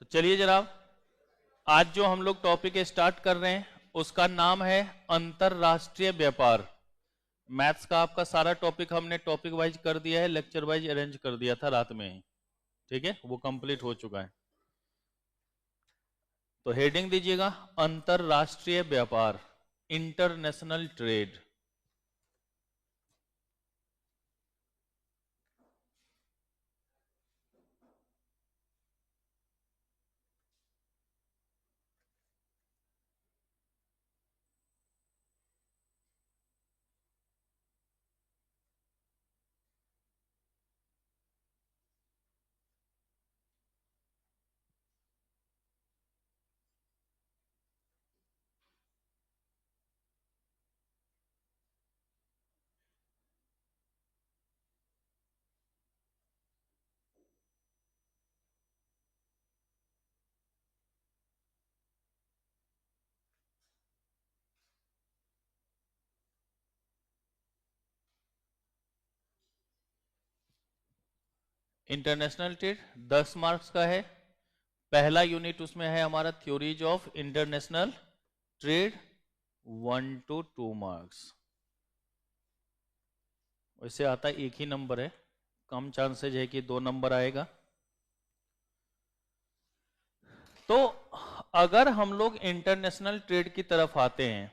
तो चलिए जनाब, आज जो हम लोग टॉपिक स्टार्ट कर रहे हैं उसका नाम है अंतरराष्ट्रीय व्यापार। मैथ्स का आपका सारा टॉपिक हमने टॉपिक वाइज कर दिया है, लेक्चर वाइज अरेंज कर दिया था रात में ही, ठीक है, वो कंप्लीट हो चुका है। तो हेडिंग दीजिएगा अंतरराष्ट्रीय व्यापार, international trade. International trade 10 marks का है। पहला यूनिट उसमें है हमारा theories of international trade, 1 to 2 marks. वैसे आता एक ही नंबर है, कम चांसेज है कि 2 नंबर आएगा। तो अगर हम लोग इंटरनेशनल ट्रेड की तरफ आते हैं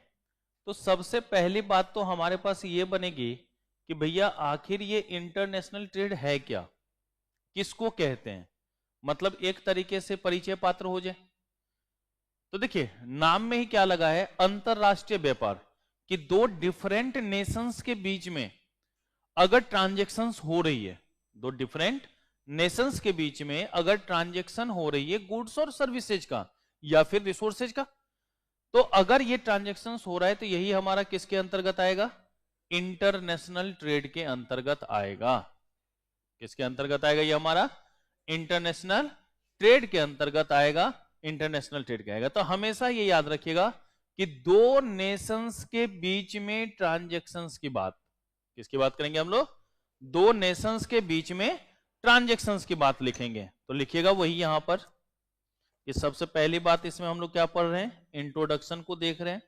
तो सबसे पहली बात तो हमारे पास ये बनेगी कि भैया आखिर ये इंटरनेशनल ट्रेड है क्या, किसको कहते हैं, मतलब एक तरीके से परिचय पात्र हो जाए। तो देखिए नाम में ही क्या लगा है, अंतरराष्ट्रीय व्यापार, कि दो डिफरेंट नेशंस के बीच में अगर ट्रांजैक्शंस हो रही है, दो डिफरेंट नेशंस के बीच में अगर ट्रांजैक्शन हो रही है गुड्स और सर्विसेज का या फिर रिसोर्सेज का, तो अगर ये ट्रांजैक्शन हो रहा है तो यही हमारा किसके अंतर्गत आएगा, इंटरनेशनल ट्रेड के अंतर्गत आएगा। किसके अंतर्गत आएगा, ये हमारा इंटरनेशनल ट्रेड के अंतर्गत आएगा, इंटरनेशनल ट्रेड के आएगा। तो हमेशा ये याद रखिएगा कि दो नेशंस के बीच में ट्रांजैक्शंस की बात, किसकी बात करेंगे हम लोग, दो नेशंस के बीच में ट्रांजैक्शंस की बात लिखेंगे। तो लिखिएगा वही यहां पर, ये सबसे पहली बात इसमें हम लोग क्या पढ़ रहे हैं, इंट्रोडक्शन को देख रहे हैं।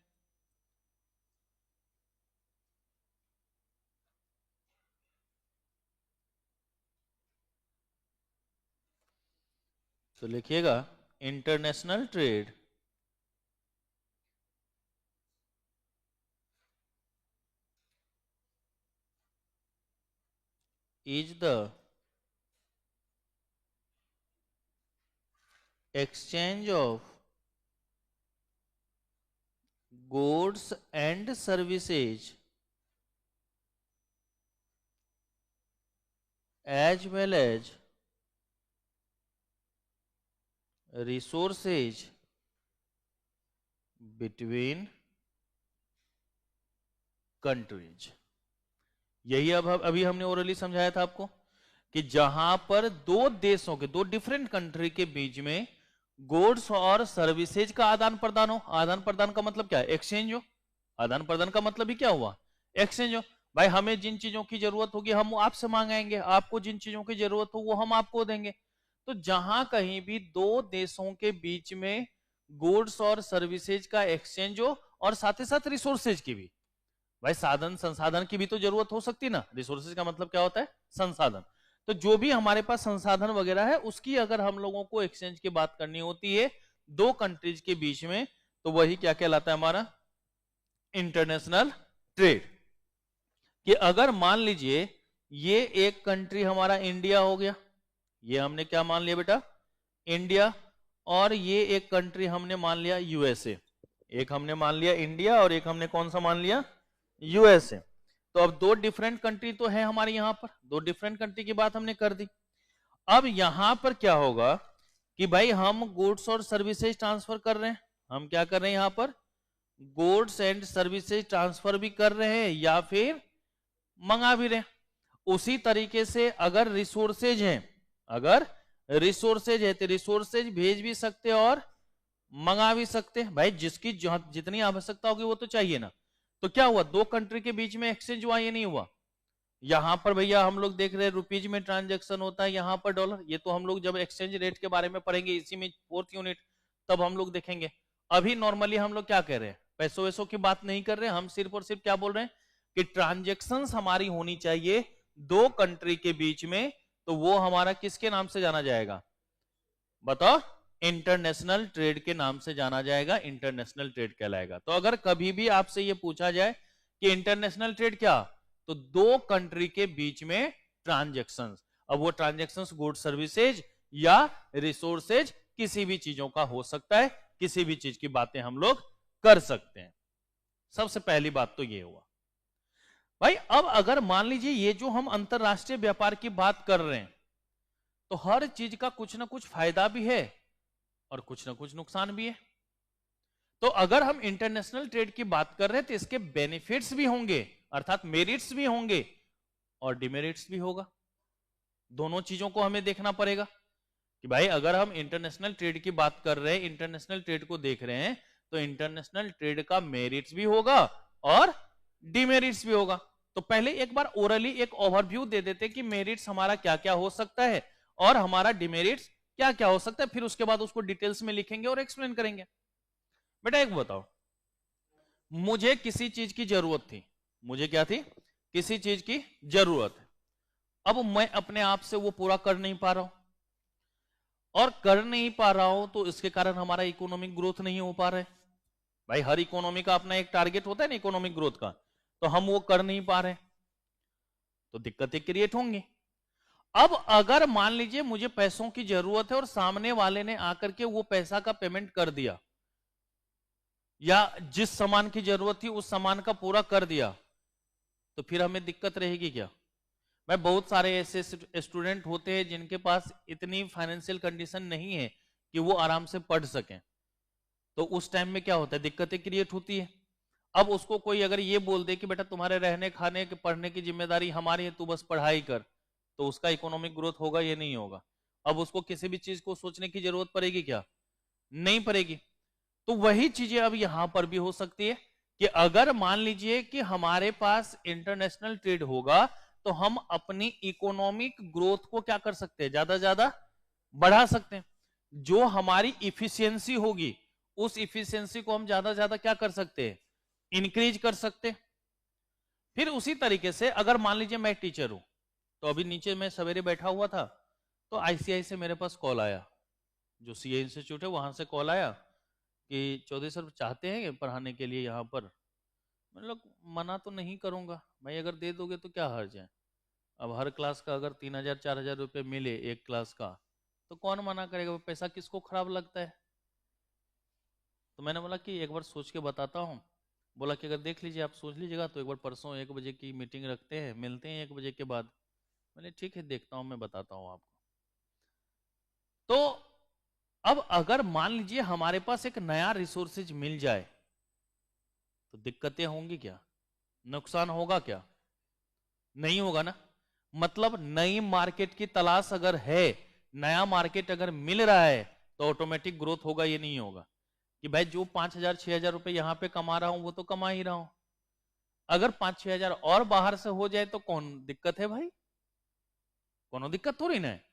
तो लिखिएगा international trade is the exchange of goods and services as well as resources between countries। यही अब अभी हमने ओरली समझाया था आपको कि जहां पर दो देशों के, दो डिफरेंट कंट्री के बीच में गुड्स और सर्विसेज का आदान प्रदान हो। आदान प्रदान का मतलब क्या है, एक्सचेंज हो। आदान प्रदान का मतलब ही क्या हुआ, एक्सचेंज हो। भाई हमें जिन चीजों की जरूरत होगी हम आपसे मांगेंगे, आपको जिन चीजों की जरूरत हो वो हम आपको देंगे। तो जहां कहीं भी दो देशों के बीच में गुड्स और सर्विसेज का एक्सचेंज हो और साथ ही साथ रिसोर्सेज की भी, भाई साधन संसाधन की भी तो जरूरत हो सकती ना। रिसोर्सेज का मतलब क्या होता है, संसाधन। तो जो भी हमारे पास संसाधन वगैरह है उसकी अगर हम लोगों को एक्सचेंज की बात करनी होती है दो कंट्रीज के बीच में, तो वही क्या कहलाता है, हमारा इंटरनेशनल ट्रेड। कि अगर मान लीजिए ये एक कंट्री हमारा इंडिया हो गया, ये हमने क्या मान लिया बेटा, इंडिया, और ये एक कंट्री हमने मान लिया यूएसए। एक हमने मान लिया इंडिया और एक हमने कौन सा मान लिया, यूएसए। तो अब दो डिफरेंट कंट्री तो है हमारे यहां पर, दो डिफरेंट कंट्री की बात हमने कर दी। अब यहां पर क्या होगा कि भाई हम गुड्स और सर्विसेज ट्रांसफर कर रहे हैं, हम क्या कर रहे हैं यहां पर, गुड्स एंड सर्विसेज ट्रांसफर भी कर रहे हैं या फिर मंगा भी रहे हैं। उसी तरीके से अगर रिसोर्सेज है, अगर रिसोर्सेज है तो रिसोर्सेज भेज भी सकते और मंगा भी सकते हैं। भाई जिसकी जितनी आवश्यकता होगी वो तो चाहिए ना। तो क्या हुआ, दो कंट्री के बीच में एक्सचेंज हुआ, ये नहीं हुआ, यहां पर भैया हम लोग देख रहे हैं रुपीज में ट्रांजैक्शन होता है, यहां पर डॉलर। ये तो हम लोग जब एक्सचेंज रेट के बारे में पढ़ेंगे इसी में 4th यूनिट, तब हम लोग देखेंगे। अभी नॉर्मली हम लोग क्या कह रहे हैं, पैसों वैसों की बात नहीं कर रहे हैं, हम सिर्फ और सिर्फ क्या बोल रहे हैं कि ट्रांजैक्शंस हमारी होनी चाहिए दो कंट्री के बीच में, तो वो हमारा किसके नाम से जाना जाएगा बताओ? इंटरनेशनल ट्रेड के नाम से जाना जाएगा, इंटरनेशनल ट्रेड कहलाएगा। तो अगर कभी भी आपसे ये पूछा जाए कि इंटरनेशनल ट्रेड क्या, तो दो कंट्री के बीच में ट्रांजैक्शंस, अब वो ट्रांजैक्शंस गुड सर्विसेज या रिसोर्सेज किसी भी चीजों का हो सकता है, किसी भी चीज की बातें हम लोग कर सकते हैं। सबसे पहली बात तो ये हुआ भाई। अब अगर मान लीजिए ये जो हम अंतरराष्ट्रीय व्यापार की बात कर रहे हैं, तो हर चीज का कुछ ना कुछ फायदा भी है और कुछ ना कुछ नुकसान भी है। तो अगर हम इंटरनेशनल ट्रेड की बात कर रहे हैं तो इसके बेनिफिट्स भी होंगे, अर्थात मेरिट्स भी होंगे और डिमेरिट्स भी होगा। दोनों चीजों को हमें देखना पड़ेगा कि भाई अगर हम इंटरनेशनल ट्रेड की बात कर रहे हैं, इंटरनेशनल ट्रेड को देख रहे हैं, तो इंटरनेशनल ट्रेड का मेरिट्स भी होगा और डिमेरिट्स भी होगा। तो पहले एक बार ओरली एक ओवरव्यू दे देते कि मेरिट्स हमारा क्या क्या हो सकता है और हमारा डिमेरिट्स क्या क्या हो सकता है, फिर उसके बाद उसको डिटेल्स में लिखेंगे और एक्सप्लेन करेंगे। बेटा एक बताओ, मुझे किसी चीज की जरूरत थी, मुझे क्या थी, किसी चीज की जरूरत है। अब मैं अपने आप से वो पूरा कर नहीं पा रहा हूं और कर नहीं पा रहा हूं, तो इसके कारण हमारा इकोनॉमिक ग्रोथ नहीं हो पा रहा है। भाई हर इकोनॉमी का अपना एक टारगेट होता है ना इकोनॉमिक ग्रोथ का, तो हम वो कर नहीं पा रहे, तो दिक्कतें क्रिएट होंगी। अब अगर मान लीजिए मुझे पैसों की जरूरत है और सामने वाले ने आकर के वो पैसा का पेमेंट कर दिया, या जिस सामान की जरूरत थी उस सामान का पूरा कर दिया, तो फिर हमें दिक्कत रहेगी क्या? भाई बहुत सारे ऐसे स्टूडेंट होते हैं जिनके पास इतनी फाइनेंशियल कंडीशन नहीं है कि वो आराम से पढ़ सकें, तो उस टाइम में क्या होता है, दिक्कतें क्रिएट होती है। अब उसको कोई अगर ये बोल दे कि बेटा तुम्हारे रहने खाने के पढ़ने की जिम्मेदारी हमारी है, तू बस पढ़ाई कर, तो उसका इकोनॉमिक ग्रोथ होगा ये नहीं होगा। अब उसको किसी भी चीज को सोचने की जरूरत पड़ेगी क्या? नहीं पड़ेगी। तो वही चीजें अब यहां पर भी हो सकती है कि अगर मान लीजिए कि हमारे पास इंटरनेशनल ट्रेड होगा, तो हम अपनी इकोनॉमिक ग्रोथ को क्या कर सकते हैं, ज्यादा ज्यादा बढ़ा सकते हैं। जो हमारी इफिशियंसी होगी उस इफिशियंसी को हम ज्यादा ज्यादा क्या कर सकते हैं, इंक्रीज कर सकते हैं। फिर उसी तरीके से अगर मान लीजिए मैं टीचर हूं, तो अभी नीचे मैं सवेरे बैठा हुआ था, तो आईसीआई से मेरे पास कॉल आया, जो सीए इंस्टीट्यूट है वहां से कॉल आया कि चौधरी सर चाहते हैं पढ़ाने के लिए यहाँ पर। मैंने लोग मना तो नहीं करूंगा भाई, अगर दे दोगे तो क्या हर्ज है। अब हर क्लास का अगर 3000 4000 रुपये मिले एक क्लास का, तो कौन मना करेगा, पैसा किसको खराब लगता है। तो मैंने बोला कि एक बार सोच के बताता हूँ। बोला कि अगर देख लीजिए आप सोच लीजिएगा तो एक बार परसों 1 बजे की मीटिंग रखते हैं, मिलते हैं 1 बजे के बाद। मैंने ठीक है देखता हूँ, मैं बताता हूँ आपको। तो अब अगर मान लीजिए हमारे पास एक नया रिसोर्सेज मिल जाए, तो दिक्कतें होंगी क्या, नुकसान होगा क्या? नहीं होगा ना। मतलब नई मार्केट की तलाश अगर है, नया मार्केट अगर मिल रहा है, तो ऑटोमेटिक ग्रोथ होगा ये नहीं होगा कि भाई जो 5000 6000 रुपए यहां पे कमा रहा हूं वो तो कमा ही रहा हूं, अगर 5-6 हजार और बाहर से हो जाए तो कौन दिक्कत है भाई, कोनो दिक्कत थोड़ी ना है।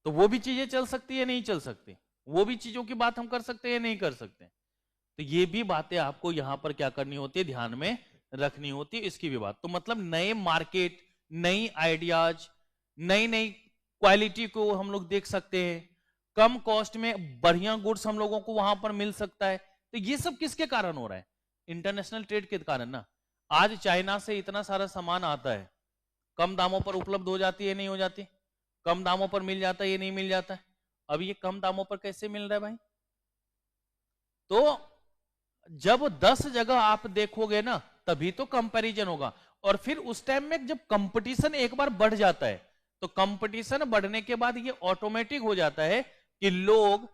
तो वो भी चीजें चल सकती है नहीं चल सकती, वो भी चीजों की बात हम कर सकते हैं नहीं कर सकते। तो ये भी बातें आपको यहां पर क्या करनी होती है, ध्यान में रखनी होती है, इसकी भी बात। तो मतलब नए मार्केट, नई आइडियाज, नई नई क्वालिटी को हम लोग देख सकते हैं, कम कॉस्ट में बढ़िया गुड्स हम लोगों को वहां पर मिल सकता है। तो ये सब किसके कारण हो रहा है, इंटरनेशनल ट्रेड के कारण ना। आज चाइना से इतना सारा सामान आता है, कम दामों पर उपलब्ध हो जाती है नहीं हो जाती, कम दामों पर मिल जाता है ये नहीं मिल जाता है। अब ये कम दामों पर कैसे मिल रहा है भाई? तो जब 10 जगह आप देखोगे ना तभी तो कंपैरिजन होगा। और फिर उस टाइम में जब कंपटीशन एक बार बढ़ जाता है, तो कंपटीशन बढ़ने के बाद ये ऑटोमेटिक हो जाता है कि लोग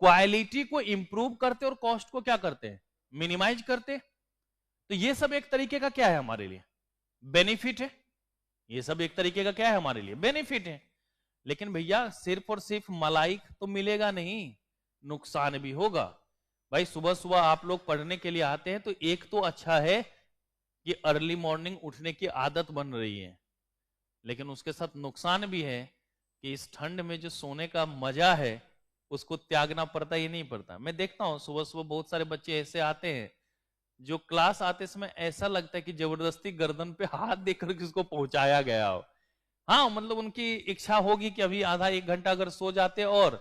क्वालिटी को इंप्रूव करते और कॉस्ट को क्या करते हैं, मिनिमाइज करते। तो ये सब एक तरीके का क्या है हमारे लिए, बेनिफिट है। ये सब एक तरीके का क्या है हमारे लिए, बेनिफिट है। लेकिन भैया सिर्फ और सिर्फ मलाई तो मिलेगा नहीं, नुकसान भी होगा। भाई सुबह सुबह आप लोग पढ़ने के लिए आते हैं, तो एक तो अच्छा है कि अर्ली मॉर्निंग उठने की आदत बन रही है, लेकिन उसके साथ नुकसान भी है कि इस ठंड में जो सोने का मजा है उसको त्यागना पड़ता ही नहीं पड़ता। मैं देखता हूँ सुबह सुबह बहुत सारे बच्चे ऐसे आते हैं जो क्लास आते समय ऐसा लगता है कि जबरदस्ती गर्दन पे हाथ देकर किसको पहुंचाया गया हो। हाँ मतलब उनकी इच्छा होगी कि अभी आधा एक घंटा अगर सो जाते और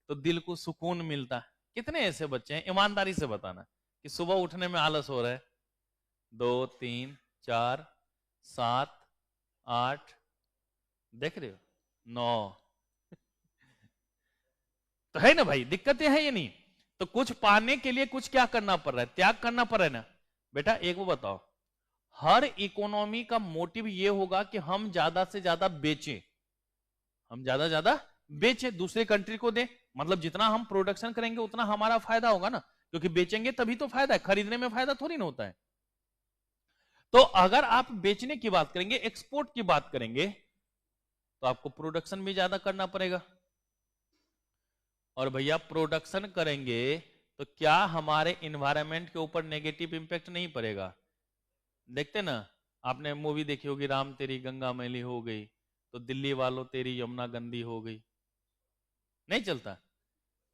तो दिल को सुकून मिलता। कितने ऐसे बच्चे हैं ईमानदारी से बताना कि सुबह उठने में आलस हो रहा है? 2 3 4 7 8, देख रहे हो, 9। तो है ना भाई, दिक्कतें हैं ये नहीं। तो कुछ पाने के लिए कुछ क्या करना पड़ रहा है, त्याग करना पड़ रहा है ना। बेटा एक वो बताओ, हर इकोनॉमी का मोटिव ये होगा कि हम ज्यादा से ज्यादा बेचें, हम ज्यादा ज्यादा बेचें, दूसरे कंट्री को दें। मतलब जितना हम प्रोडक्शन करेंगे उतना हमारा फायदा होगा ना, क्योंकि बेचेंगे तभी तो फायदा है, खरीदने में फायदा थोड़ी ना होता है। तो अगर आप बेचने की बात करेंगे, एक्सपोर्ट की बात करेंगे, तो आपको प्रोडक्शन भी ज्यादा करना पड़ेगा। और भैया प्रोडक्शन करेंगे तो क्या हमारे इन्वायरमेंट के ऊपर नेगेटिव इंपैक्ट नहीं पड़ेगा? देखते ना, आपने मूवी देखी होगी राम तेरी गंगा मैली हो गई तो दिल्ली वालों तेरी यमुना गंदी हो गई, नहीं चलता?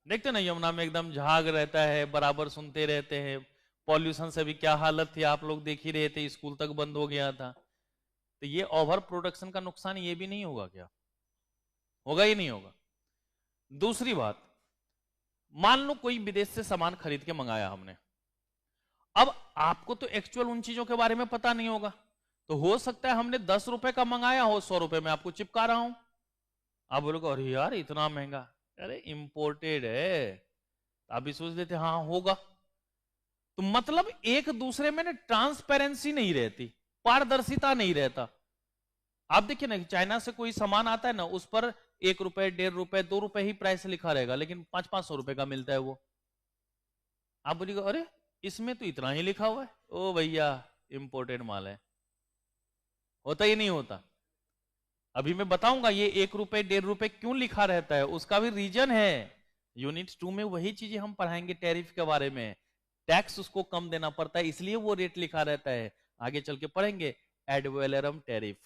देखते ना, यमुना में एकदम झाग रहता है, बराबर सुनते रहते हैं। पॉल्यूशन से भी क्या हालत थी आप लोग देख ही रहे थे, स्कूल तक बंद हो गया था। तो ये ओवर प्रोडक्शन का नुकसान ये भी नहीं होगा क्या? होगा ही नहीं होगा। दूसरी बात, मान लो कोई विदेश से सामान खरीद के मंगाया हमने, अब आपको तो एक्चुअल उन चीजों के बारे में पता नहीं होगा, तो हो सकता है हमने 10 रुपए का मंगाया हो, 100 रुपए में आपको चिपका रहा हूं। आप बोलोगे अरे यार इतना महंगा, अरे इंपोर्टेड है। आप भी सोच लेते हाँ होगा। तो मतलब एक दूसरे में ना ट्रांसपेरेंसी नहीं रहती, पारदर्शिता नहीं रहता। आप देखिए ना, चाइना से कोई सामान आता है ना, उस पर 1 रुपए 1.5 रुपए 2 रुपए ही प्राइस लिखा रहेगा, लेकिन 500-500 रुपए का मिलता है वो। आप बोलिएगा अरे इसमें तो इतना ही लिखा हुआ है, ओ भैया इंपोर्टेड माल है। होता ही नहीं होता। अभी मैं बताऊंगा ये 1 रुपए 1.5 रुपए क्यों लिखा रहता है, उसका भी रीजन है। यूनिट 2 में वही चीजें हम पढ़ाएंगे टैरिफ के बारे में। टैक्स उसको कम देना पड़ता है इसलिए वो रेट लिखा रहता है। आगे चल के पढ़ेंगे एड वैलोरम टैरिफ,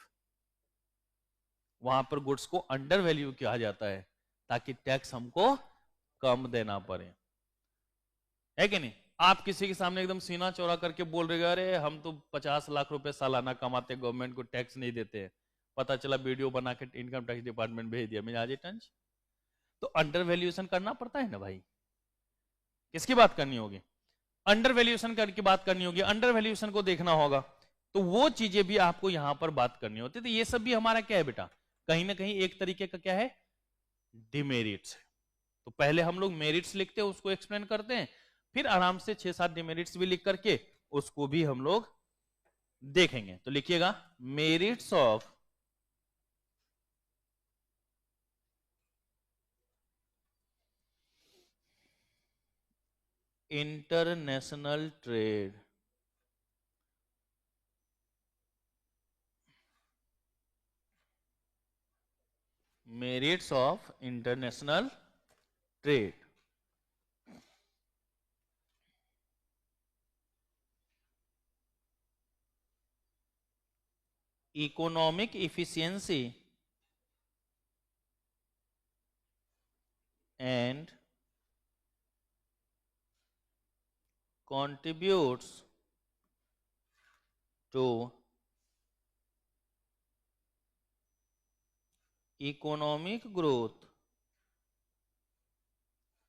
वहां पर गुड्स को अंडर वैल्यू किया जाता है ताकि टैक्स हमको कम देना पड़े, है कि नहीं? आप किसी के सामने एकदम सीना चौड़ा करके बोल रहे अरे हम तो 50 लाख रुपए सालाना कमाते, गवर्नमेंट को टैक्स नहीं देते, पता चला वीडियो बना के इनकम टैक्स डिपार्टमेंट भेज दिया, मैं आज टंच। तो अंडर वैल्यूएशन करना पड़ता है ना भाई। किसकी बात करनी होगी? अंडर वैल्यूएशन की बात करनी होगी, अंडर वैल्यूएशन को देखना होगा। तो वो चीजें भी आपको यहां पर बात करनी होती है। तो ये सब भी हमारा क्या है बेटा, कहीं ना कहीं एक तरीके का क्या है, डिमेरिट्स है। तो पहले हम लोग मेरिट्स लिखते हैं, उसको एक्सप्लेन करते हैं, फिर आराम से 6-7 डिमेरिट्स भी लिख करके उसको भी हम लोग देखेंगे। तो लिखिएगा merits of international trade. Merits of international trade. Economic efficiency and contributes to economic growth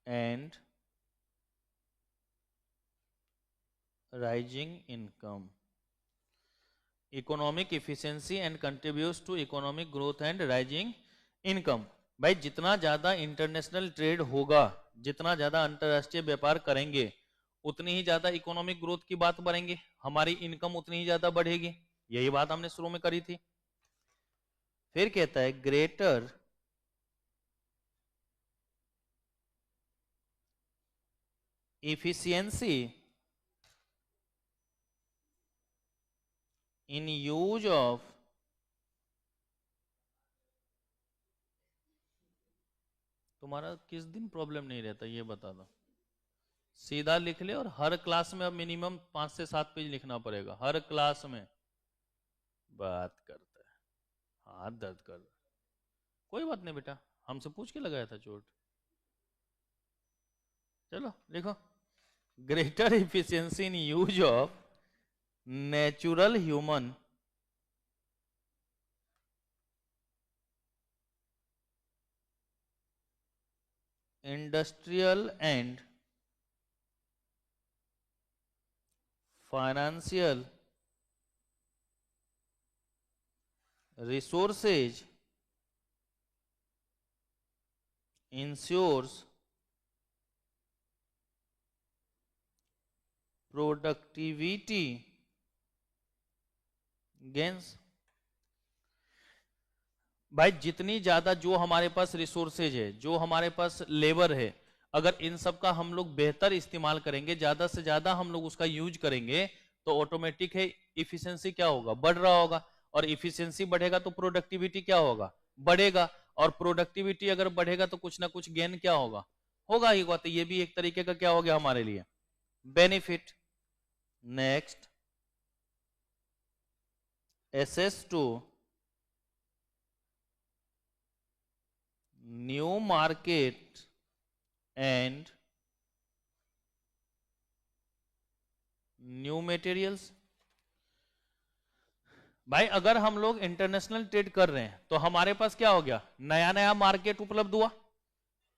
and rising income. Economic efficiency and contributes to economic growth and rising income. भाई जितना ज्यादा इंटरनेशनल ट्रेड होगा, जितना ज्यादा अंतरराष्ट्रीय व्यापार करेंगे, उतनी ही ज्यादा इकोनॉमिक ग्रोथ की बात बढ़ेंगे, हमारी इनकम उतनी ही ज्यादा बढ़ेगी। यही बात हमने शुरू में करी थी। फिर कहता है greater efficiency in use of तुम्हारा किस दिन प्रॉब्लम नहीं रहता ये बता दो, सीधा लिख ले। और हर क्लास में अब मिनिमम 5 से 7 पेज लिखना पड़ेगा, हर क्लास में बात करता है। हाथ दर्द कर, कोई बात नहीं बेटा, हमसे पूछ के लगाया था चोट। चलो लिखो, greater efficiency in use of natural human industrial and financial resources ensures productivity gains। भाई जितनी ज्यादा जो हमारे पास रिसोर्सेज है, जो हमारे पास लेबर है, अगर इन सब का हम लोग बेहतर इस्तेमाल करेंगे, ज्यादा से ज्यादा हम लोग उसका यूज करेंगे, तो ऑटोमेटिक है इफिशियंसी क्या होगा, बढ़ रहा होगा। और इफिशियंसी बढ़ेगा तो प्रोडक्टिविटी क्या होगा, बढ़ेगा। और प्रोडक्टिविटी अगर बढ़ेगा तो कुछ ना कुछ गेन क्या होगा, होगा ही होगा। तो ये भी एक तरीके का क्या हो गया हमारे लिए, benefit. Next, access to new market and new materials. भाई अगर हम लोग इंटरनेशनल ट्रेड कर रहे हैं तो हमारे पास क्या हो गया, नया नया मार्केट उपलब्ध हुआ।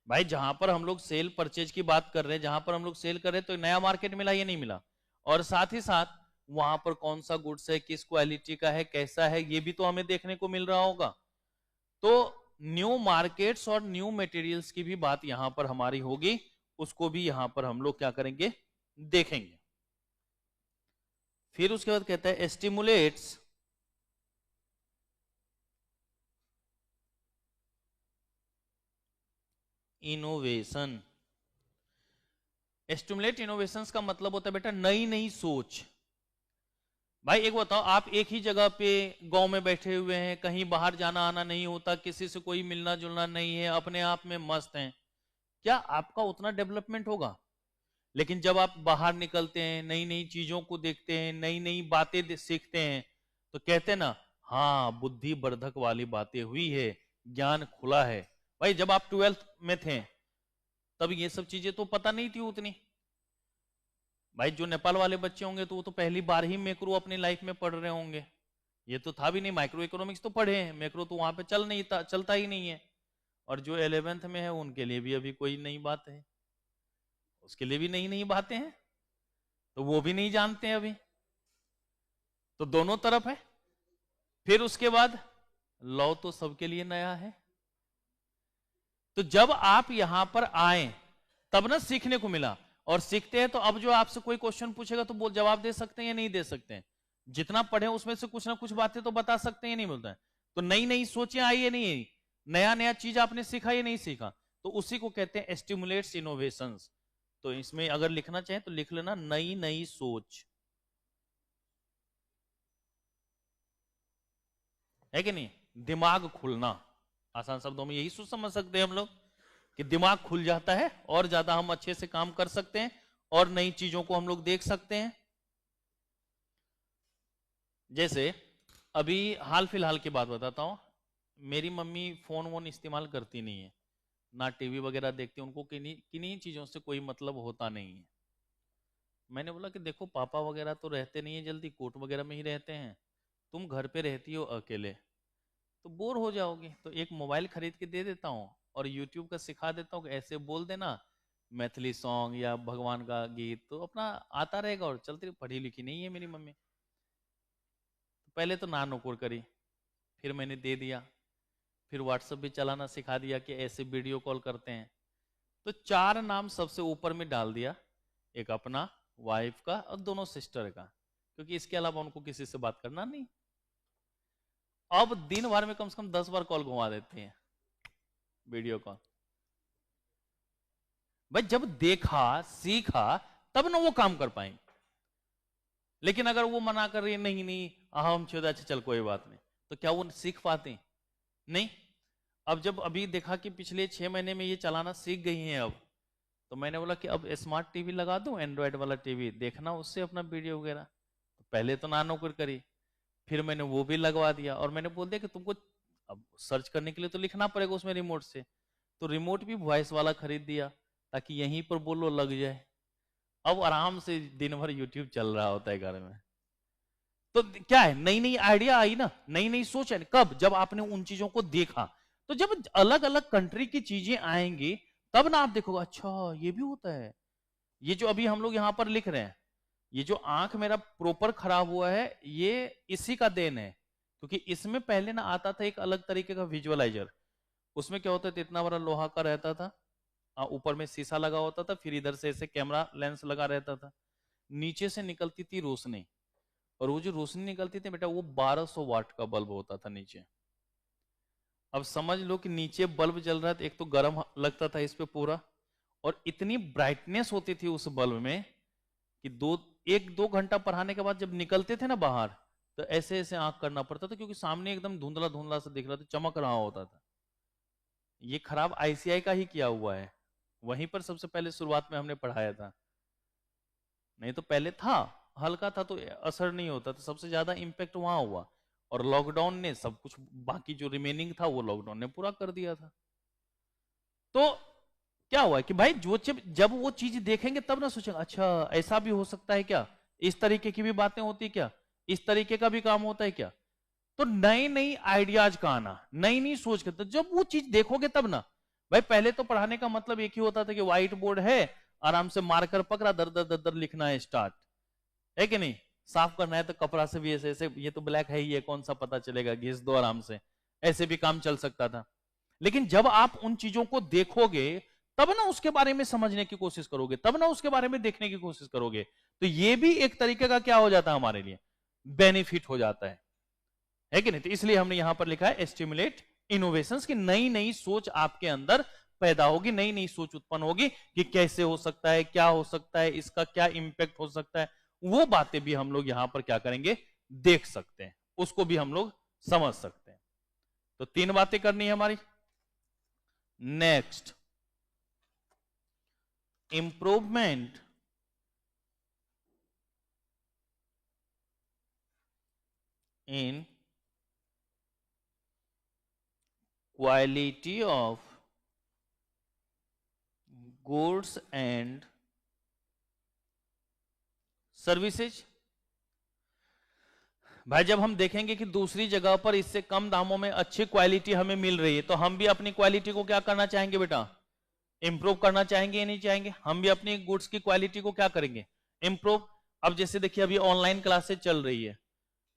भाई जहां पर हम लोग सेल परचेज की बात कर रहे हैं, जहां पर हम लोग सेल कर रहे हैं, तो नया मार्केट मिला या नहीं मिला। और साथ ही साथ वहां पर कौन सा गुड्स है, किस क्वालिटी का है, कैसा है, ये भी तो हमें देखने को मिल रहा होगा। तो न्यू मार्केट्स और न्यू मटेरियल्स की भी बात यहां पर हमारी होगी, उसको भी यहां पर हम लोग क्या करेंगे, देखेंगे। फिर उसके बाद कहता है स्टिमुलेट्स इनोवेशन। स्टिमुलेट इनोवेशंस का मतलब होता है बेटा नई नई सोच। भाई एक बताओ, आप एक ही जगह पे गांव में बैठे हुए हैं, कहीं बाहर जाना आना नहीं होता, किसी से कोई मिलना जुलना नहीं है, अपने आप में मस्त हैं, क्या आपका उतना डेवलपमेंट होगा। लेकिन जब आप बाहर निकलते हैं, नई नई चीजों को देखते हैं, नई नई बातें सीखते हैं, तो कहते हैं ना, हाँ बुद्धि वर्धक वाली बातें हुई है, ज्ञान खुला है। भाई जब आप 12th में थे तब ये सब चीजें तो पता नहीं थी उतनी। भाई जो नेपाल वाले बच्चे होंगे तो वो तो पहली बार ही मैक्रो अपनी लाइफ में पढ़ रहे होंगे, ये तो था भी नहीं। माइक्रो इकोनॉमिक्स तो पढ़े हैं, मैक्रो तो वहां पे चलता ही नहीं है। और जो 11th में है उनके लिए भी अभी कोई नई बात है, उसके लिए भी नई नई बातें हैं, तो वो भी नहीं जानते हैं अभी। तो दोनों तरफ है। फिर उसके बाद लॉ तो सबके लिए नया है। तो जब आप यहां पर आए तब ना सीखने को मिला, और सीखते हैं तो अब जो आपसे कोई क्वेश्चन पूछेगा तो वो जवाब दे सकते हैं या नहीं दे सकते हैं। जितना पढ़े उसमें से कुछ ना कुछ बातें तो बता सकते हैं या नहीं बोलता है। तो नई नई सोचें आई या नहीं, नया नया चीज आपने सीखा या नहीं सीखा, तो उसी को कहते हैं स्टिमुलेट्स इनोवेशंस। तो इसमें अगर लिखना चाहे तो लिख लेना नई नई सोच, है कि नहीं, दिमाग खुलना। आसान शब्दों में यही सोच समझ सकते हैं हम लोग कि दिमाग खुल जाता है और ज्यादा हम अच्छे से काम कर सकते हैं और नई चीजों को हम लोग देख सकते हैं। जैसे अभी हाल फिलहाल की बात बताता हूं, मेरी मम्मी फोन वोन इस्तेमाल करती नहीं है, ना टीवी वगैरह देखती, उनको किन्हीं चीजों से कोई मतलब होता नहीं है। मैंने बोला कि देखो पापा वगैरह तो रहते नहीं है, जल्दी कोर्ट वगैरह में ही रहते हैं, तुम घर पे रहती हो अकेले तो बोर हो जाओगे, तो एक मोबाइल खरीद के दे देता हूँ और यूट्यूब का सिखा देता हूँ कि ऐसे बोल देना मैथिली सॉन्ग या भगवान का गीत, तो अपना आता रहेगा और चलती। पढ़ी लिखी नहीं है मेरी मम्मी, तो पहले तो ना नुकुर करी, फिर मैंने दे दिया, फिर व्हाट्सएप भी चलाना सिखा दिया कि ऐसे वीडियो कॉल करते हैं। तो 4 नाम सबसे ऊपर में डाल दिया, एक अपना, वाइफ का और दोनों सिस्टर का, क्योंकि इसके अलावा उनको किसी से बात करना नहीं। अब दिन भर में कम से कम 10 बार कॉल घुमा देते हैं, वीडियो कॉल। भाई जब देखा सीखा तब ना वो काम कर पाएंगे। लेकिन अगर वो मना कर रही है, नहीं नहीं हम छोड़ा, अच्छा चल कोई बात नहीं, तो क्या वो सीख पाते नहीं। अब जब अभी देखा कि पिछले 6 महीने में ये चलाना सीख गई हैं अब, तो मैंने बोला कि अब स्मार्ट टीवी लगा दूं, एंड्रॉयड वाला टीवी, देखना उससे अपना वीडियो वगैरह। तो पहले तो ना नौकर करी, फिर मैंने वो भी लगवा दिया और मैंने बोल दिया कि तुमको अब सर्च करने के लिए तो लिखना पड़ेगा उसमें रिमोट से, तो रिमोट भी वॉइस वाला खरीद दिया ताकि यहीं पर बोलो लग जाए। अब आराम से दिन भर यूट्यूब चल रहा होता है घर में। तो क्या है, नई नई आइडिया आई ना, नई नई सोच है। कब? जब आपने उन चीजों को देखा। तो जब अलग अलग कंट्री की चीजें आएंगी तब ना आप देखोगे अच्छा ये भी होता है। ये जो अभी हम लोग यहां पर लिख रहे हैं, ये जो आंख मेरा प्रॉपर खराब हुआ है ये इसी का देन है, क्योंकि इसमें पहले ना आता था एक अलग तरीके का विजुअलाइजर। उसमें क्या होता था, इतना बड़ा लोहा का रहता था, ऊपर में शीशा लगा होता था, फिर इधर से ऐसे कैमरा लेंस लगा रहता था, नीचे से निकलती थी रोशनी, और वो जो रोशनी निकलती थी बेटा वो 1200 वाट का बल्ब होता था नीचे। अब समझ लो कि नीचे बल्ब जल रहा था, एक तो गर्म लगता था इस पे पूरा, और इतनी ब्राइटनेस होती थी उस बल्ब में कि 1-2 घंटा पढ़ाने के बाद जब निकलते थे ना बाहर, तो ऐसे ऐसे आंख करना पड़ता था, क्योंकि सामने एकदम धुंधला धुंधला सा दिख रहा था, चमक रहा होता था। ये खराब आईसीआई का ही किया हुआ है, वहीं पर सबसे पहले शुरुआत में हमने पढ़ाया था, नहीं तो पहले था हल्का था तो असर नहीं होता था, सबसे ज्यादा इंपैक्ट वहां हुआ, और लॉकडाउन ने सब कुछ बाकी जो रिमेनिंग था वो लॉकडाउन ने पूरा कर दिया था। तो क्या हुआ कि भाई जो जब वो चीज देखेंगे तब ना सोचेंगे अच्छा ऐसा भी हो सकता है क्या, इस तरीके की भी बातें होती क्या, इस तरीके का भी काम होता है क्या। तो नई नई आइडियाज का आना, नई नई सोच के, तो जब वो चीज देखोगे तब ना। भाई पहले तो पढ़ाने का मतलब एक ही होता था कि व्हाइट बोर्ड है, आराम से मार्कर पकड़ा, दर दर दर दर लिखना है, स्टार्ट है कि नहीं, साफ करना है तो कपड़ा से भी ऐसे ऐसे, ये तो ब्लैक है ही है कौन सा पता चलेगा, घिस दो आराम से, ऐसे भी काम चल सकता था। लेकिन जब आप उन चीजों को देखोगे तब ना उसके बारे में समझने की कोशिश करोगे, तब ना उसके बारे में देखने की कोशिश करोगे, तो ये भी एक तरीके का क्या हो जाता है हमारे लिए, बेनिफिट हो जाता है कि नहीं। तो इसलिए हमने यहां पर लिखा है स्टिमुलेट इनोवेशंस, की नई नई सोच आपके अंदर पैदा होगी, नई नई सोच उत्पन्न होगी कि कैसे हो सकता है, क्या हो सकता है, इसका क्या इंपैक्ट हो सकता है, वो बातें भी हम लोग यहां पर क्या करेंगे, देख सकते हैं, उसको भी हम लोग समझ सकते हैं। तो 3 बातें करनी है हमारी। Next, improvement in quality of goods and services. भाई जब हम देखेंगे कि दूसरी जगह पर इससे कम दामों में अच्छी क्वालिटी हमें मिल रही है, तो हम भी अपनी क्वालिटी को क्या करना चाहेंगे बेटा, इंप्रूव करना चाहेंगे या नहीं चाहेंगे। हम भी अपनी गुड्स की क्वालिटी को क्या करेंगे, इंप्रूव। अब जैसे देखिए अभी ऑनलाइन क्लासेज चल रही है,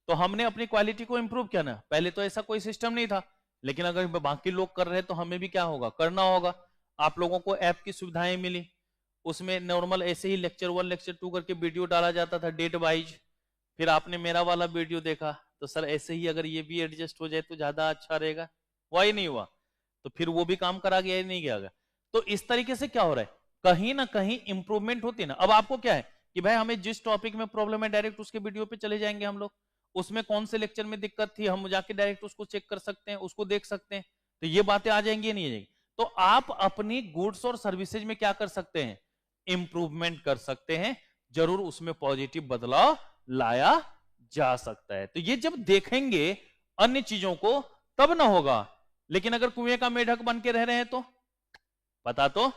तो हमने अपनी क्वालिटी को इंप्रूव किया ना, पहले तो ऐसा कोई सिस्टम नहीं था, लेकिन अगर बाकी लोग कर रहे हैं तो हमें भी क्या होगा, करना होगा। आप लोगों को ऐप की सुविधाएं मिली, उसमें नॉर्मल ऐसे ही लेक्चर 1 लेक्चर 2 करके वीडियो डाला जाता था डेट वाइज, फिर आपने मेरा वाला वीडियो देखा, तो सर ऐसे ही अगर ये भी एडजस्ट हो जाए तो ज्यादा अच्छा रहेगा, हुआ ही नहीं हुआ, तो फिर वो भी काम करा गया ही नहीं गया। तो इस तरीके से क्या हो रहा है, कहीं ना कहीं इंप्रूवमेंट होती है ना। अब आपको क्या है कि भाई हमें जिस टॉपिक में प्रॉब्लम है डायरेक्ट उसके वीडियो पे चले जाएंगे हम लोग, उसमें कौन से लेक्चर में दिक्कत थी हम जाके डायरेक्ट उसको चेक कर सकते हैं, उसको देख सकते हैं, तो ये बातें आ जाएंगी या नहीं आ जाएंगी। तो आप अपनी गुड्स और सर्विसेज में क्या कर सकते हैं, इंप्रूवमेंट कर सकते हैं, जरूर उसमें पॉजिटिव बदलाव लाया जा सकता है। तो ये जब देखेंगे अन्य चीजों को तब ना होगा, लेकिन अगर कुएं का मेढक बन के रह रहे हैं तो पता तो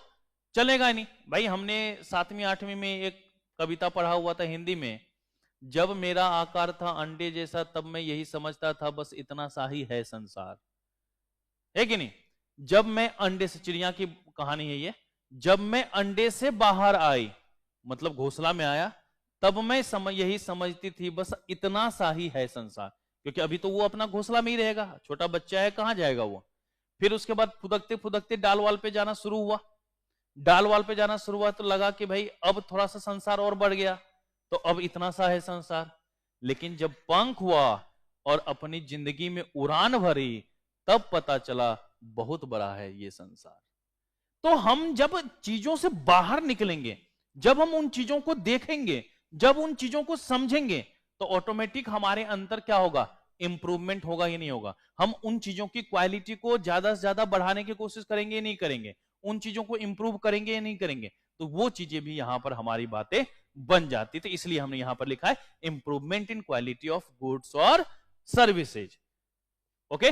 चलेगा नहीं। भाई हमने 7वीं 8वीं में एक कविता पढ़ा हुआ था हिंदी में, जब मेरा आकार था अंडे जैसा तब मैं यही समझता था बस इतना सा ही है संसार, है कि नहीं। जब मैं अंडे से, चिड़िया की कहानी है ये, जब मैं अंडे से बाहर आई मतलब घोंसला में आया, तब मैं यही समझती थी बस इतना सा ही है संसार, क्योंकि अभी तो वो अपना घोंसला में ही रहेगा, छोटा बच्चा है कहां जाएगा वो। फिर उसके बाद फुदकते फुदकते डाल वाल पे जाना शुरू हुआ, डाल वाल पे जाना शुरू हुआ तो लगा कि भाई अब थोड़ा सा संसार और बढ़ गया, तो अब इतना सा है संसार। लेकिन जब पंख हुआ और अपनी जिंदगी में उड़ान भरी, तब पता चला बहुत बड़ा है ये संसार। तो हम जब चीजों से बाहर निकलेंगे, जब हम उन चीजों को देखेंगे, जब उन चीजों को समझेंगे, तो ऑटोमेटिक हमारे अंदर क्या होगा, इंप्रूवमेंट होगा या नहीं होगा। हम उन चीजों की क्वालिटी को ज्यादा से ज्यादा बढ़ाने की कोशिश करेंगे या नहीं करेंगे, उन चीजों को इंप्रूव करेंगे या नहीं करेंगे, तो वो चीजें भी यहां पर हमारी बातें बन जाती। तो इसलिए हमने यहां पर लिखा है improvement in quality of goods और सर्विसेज। ओके,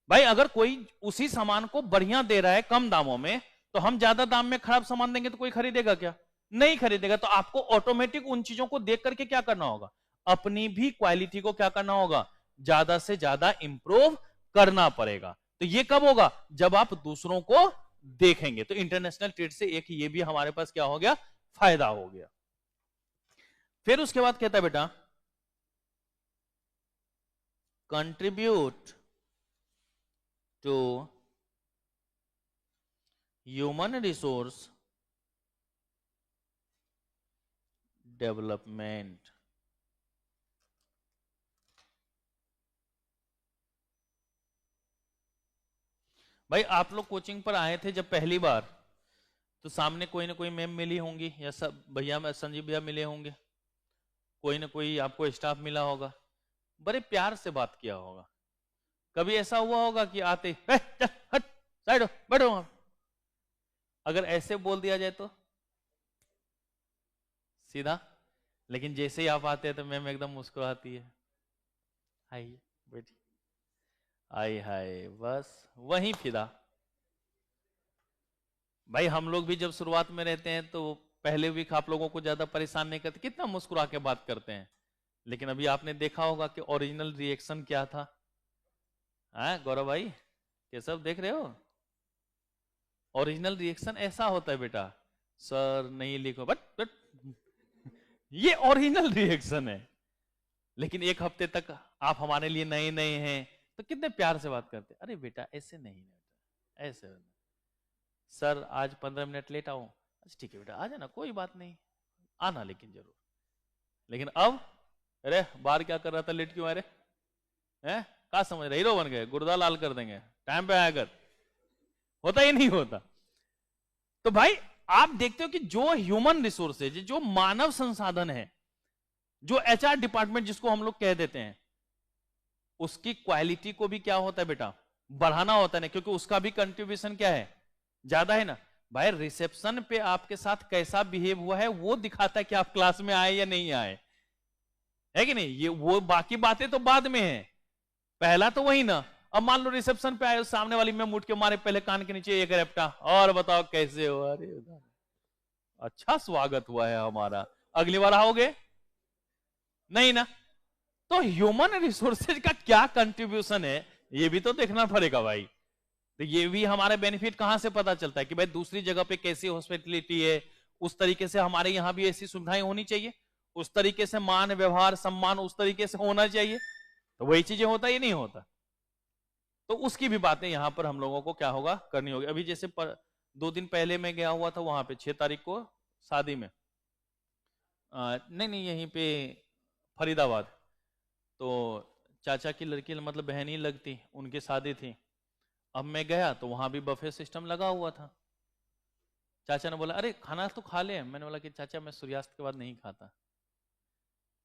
भाई अगर कोई उसी सामान को बढ़िया दे रहा है कम दामों में, तो हम ज्यादा दाम में खराब सामान देंगे तो कोई खरीदेगा क्या? नहीं खरीदेगा। तो आपको ऑटोमेटिक उन चीजों को देख करके क्या करना होगा, अपनी भी क्वालिटी को क्या करना होगा, ज्यादा से ज्यादा इंप्रूव करना पड़ेगा। तो ये कब होगा, जब आप दूसरों को देखेंगे। तो इंटरनेशनल ट्रेड से एक ये भी हमारे पास क्या हो गया, फायदा हो गया। फिर उसके बाद कहता है बेटा, contribute to human resource development. भाई आप लोग कोचिंग पर आए थे जब पहली बार, तो सामने कोई ना कोई मैम मिली होंगी, या सब भैया संजीव भैया मिले होंगे, कोई ना कोई आपको स्टाफ मिला होगा, बड़े प्यार से बात किया होगा। कभी ऐसा हुआ होगा कि आते चल हट साइड हो बैठो, अगर ऐसे बोल दिया जाए तो सीधा, लेकिन जैसे ही आप आते हैं तो मैम एकदम मुस्कुराती है, आइए बेटी, आई हाय, बस वहीं फिदा। भाई हम लोग भी जब शुरुआत में रहते हैं तो पहले वीक आप लोगों को ज्यादा परेशान नहीं करते, कितना मुस्कुरा के बात करते हैं। लेकिन अभी आपने देखा होगा कि ओरिजिनल रिएक्शन क्या था। हाँ गौरव भाई, ये सब देख रहे हो, ओरिजिनल रिएक्शन ऐसा होता है बेटा, सर नहीं लिखो बट ये ओरिजिनल रिएक्शन है। लेकिन एक हफ्ते तक आप हमारे लिए नए नए हैं तो कितने प्यार से बात करते, अरे बेटा ऐसे नहीं, बेटा ऐसे, सर आज 15 मिनट लेट आओ, अच्छा ठीक है बेटा आ जाना, कोई बात नहीं, आना लेकिन जरूर। लेकिन अब अरे बाहर क्या कर रहा था, लेट क्यों आ रहे हैं, क्या समझ रहे, हीरो बन गए, गुर्दा लाल कर देंगे, टाइम पे आया कर, होता ही नहीं होता। तो भाई आप देखते हो कि जो ह्यूमन रिसोर्सेज, जो मानव संसाधन है, जो एचआर डिपार्टमेंट जिसको हम लोग कह देते हैं, उसकी क्वालिटी को भी क्या होता है बेटा, बढ़ाना होता है ना, क्योंकि उसका भी कंट्रीब्यूशन क्या है, ज्यादा है ना। भाई रिसेप्शन पे आपके साथ कैसा बिहेव हुआ है वो दिखाता है कि आप क्लास में आए या नहीं आए, है कि नहीं। ये वो बाकी बातें तो बाद में है, पहला तो वही ना। अब मान लो रिसेप्शन पे आए, सामने वाली में मुड़ के मारे पहले कान के नीचे एक रेपटा, और बताओ कैसे हो, अरे अच्छा स्वागत हुआ है हमारा, अगली बार आओगे नहीं ना। तो ह्यूमन रिसोर्सेज का क्या कंट्रीब्यूशन है ये भी तो देखना पड़ेगा भाई। तो ये भी हमारे बेनिफिट कहां से पता चलता है कि भाई दूसरी जगह पे कैसी हॉस्पिटलिटी है, उस तरीके से हमारे यहां भी ऐसी सुविधाएं होनी चाहिए, उस तरीके से मान व्यवहार सम्मान उस तरीके से होना चाहिए। तो वही चीजें होता ही नहीं होता, तो उसकी भी बातें यहां पर हम लोगों को क्या होगा, करनी होगी। अभी जैसे 2 दिन पहले मैं गया हुआ था वहां पे 6 तारीख को शादी में, नहीं यहीं पे फरीदाबाद, तो चाचा की लड़की मतलब बहन ही लगती, उनकी शादी थी। अब मैं गया तो वहां भी बफे सिस्टम लगा हुआ था। चाचा ने बोला अरे खाना तो खा ले, मैंने बोला कि चाचा मैं सूर्यास्त के बाद नहीं खाता,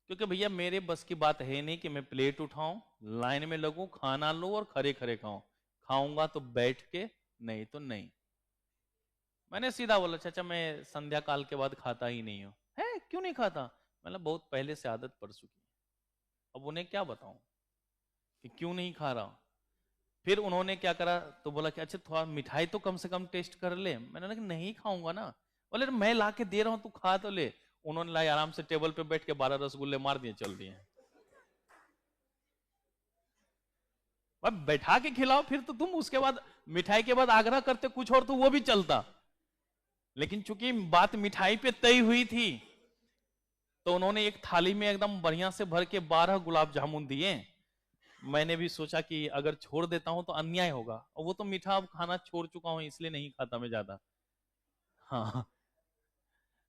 क्योंकि भैया मेरे बस की बात है नहीं कि मैं प्लेट उठाऊं, लाइन में लगूं, खाना लूं और खड़े खड़े खाऊं, खाऊंगा तो बैठ के, नहीं तो नहीं। मैंने सीधा बोला चाचा मैं संध्या काल के बाद खाता ही नहीं हूं। है क्यों नहीं खाता, मतलब बहुत पहले से आदत पड़ चुकी है, अब उन्हें क्या बताऊं कि क्यों नहीं खा रहा हूं। फिर उन्होंने क्या करा, तो बोला कि अच्छा थोड़ा मिठाई तो कम से कम टेस्ट कर ले। मैंने बोला कि नहीं खाऊंगा ना। बोले मैं ला के दे रहा हूं तू खा तो ले। उन्होंने लाई, आराम से टेबल पे बैठ के 12 रसगुल्ले मार दिए, चल दिए। अब बैठा के खिलाओ, फिर तो तुम उसके बाद मिठाई के बाद आग्रह करते कुछ और तो वो भी चलता, लेकिन चूंकि बात मिठाई पे तय हुई थी तो उन्होंने एक थाली में एकदम बढ़िया से भर के 12 गुलाब जामुन दिए। मैंने भी सोचा कि अगर छोड़ देता हूं तो अन्याय होगा, और वो तो मीठा अब खाना छोड़ चुका हूं इसलिए नहीं खाता मैं ज्यादा। हाँ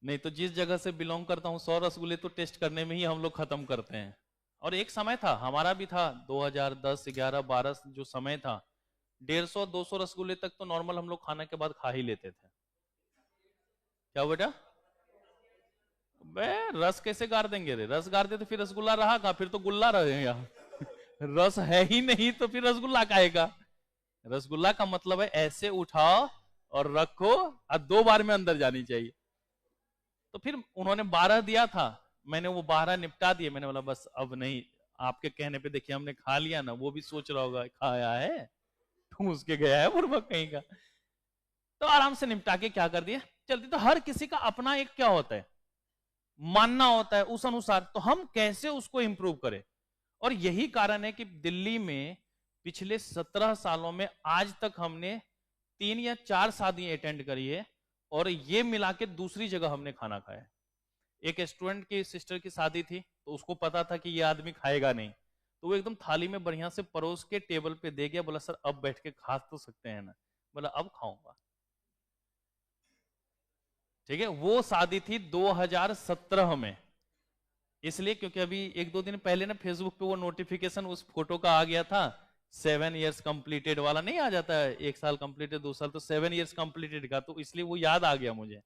नहीं तो जिस जगह से बिलोंग करता हूं 100 रसगुल्ले तो टेस्ट करने में ही हम लोग खत्म करते हैं। और एक समय था हमारा भी था 2010 11 12 जो समय था, 150 200 रसगुल्ले तक तो नॉर्मल हम लोग खाना के बाद खा ही लेते थे। क्या बेटा, बे रस कैसे गार देंगे रे, रस गार दे तो फिर रसगुल्ला रहा कहां, फिर तो गुल्ला रहेगा। रस है ही नहीं तो फिर रसगुल्ला खाएगा। रसगुल्ला का मतलब है ऐसे उठाओ और रखो और 2 बार में अंदर जानी चाहिए। तो फिर उन्होंने 12 दिया था, मैंने वो 12 निपटा दिए। मैंने बोला बस अब नहीं, आपके कहने पे देखिए हमने खा लिया ना, वो भी सोच रहा होगा खाया है, घुस के गया है बुर्बक कहीं का। तो आराम से निपटा के क्या कर दिया चलती। तो हर किसी का अपना एक क्या होता है, मानना होता है, उस अनुसार तो हम कैसे उसको इंप्रूव करें। और यही कारण है कि दिल्ली में पिछले 17 सालों में आज तक हमने 3 या 4 शादी अटेंड करी है, और ये मिला के दूसरी जगह हमने खाना खाया। एक स्टूडेंट की सिस्टर की शादी थी, तो उसको पता था कि ये आदमी खाएगा नहीं, तो वो एकदम थाली में बढ़िया से परोस के टेबल पे दे गया। बोला सर अब बैठ के खा तो सकते हैं ना? बोला अब खाऊंगा। ठीक है, वो शादी थी 2017 में, इसलिए क्योंकि अभी 1-2 दिन पहले ना फेसबुक पे वो नोटिफिकेशन उस फोटो का आ गया था, 7 इयर्स कंप्लीटेड वाला नहीं आ जाता है, 1 साल कंप्लीटेड 2 साल, तो 7 इयर्स कंप्लीटेड का, तो इसलिए वो याद आ गया मुझे,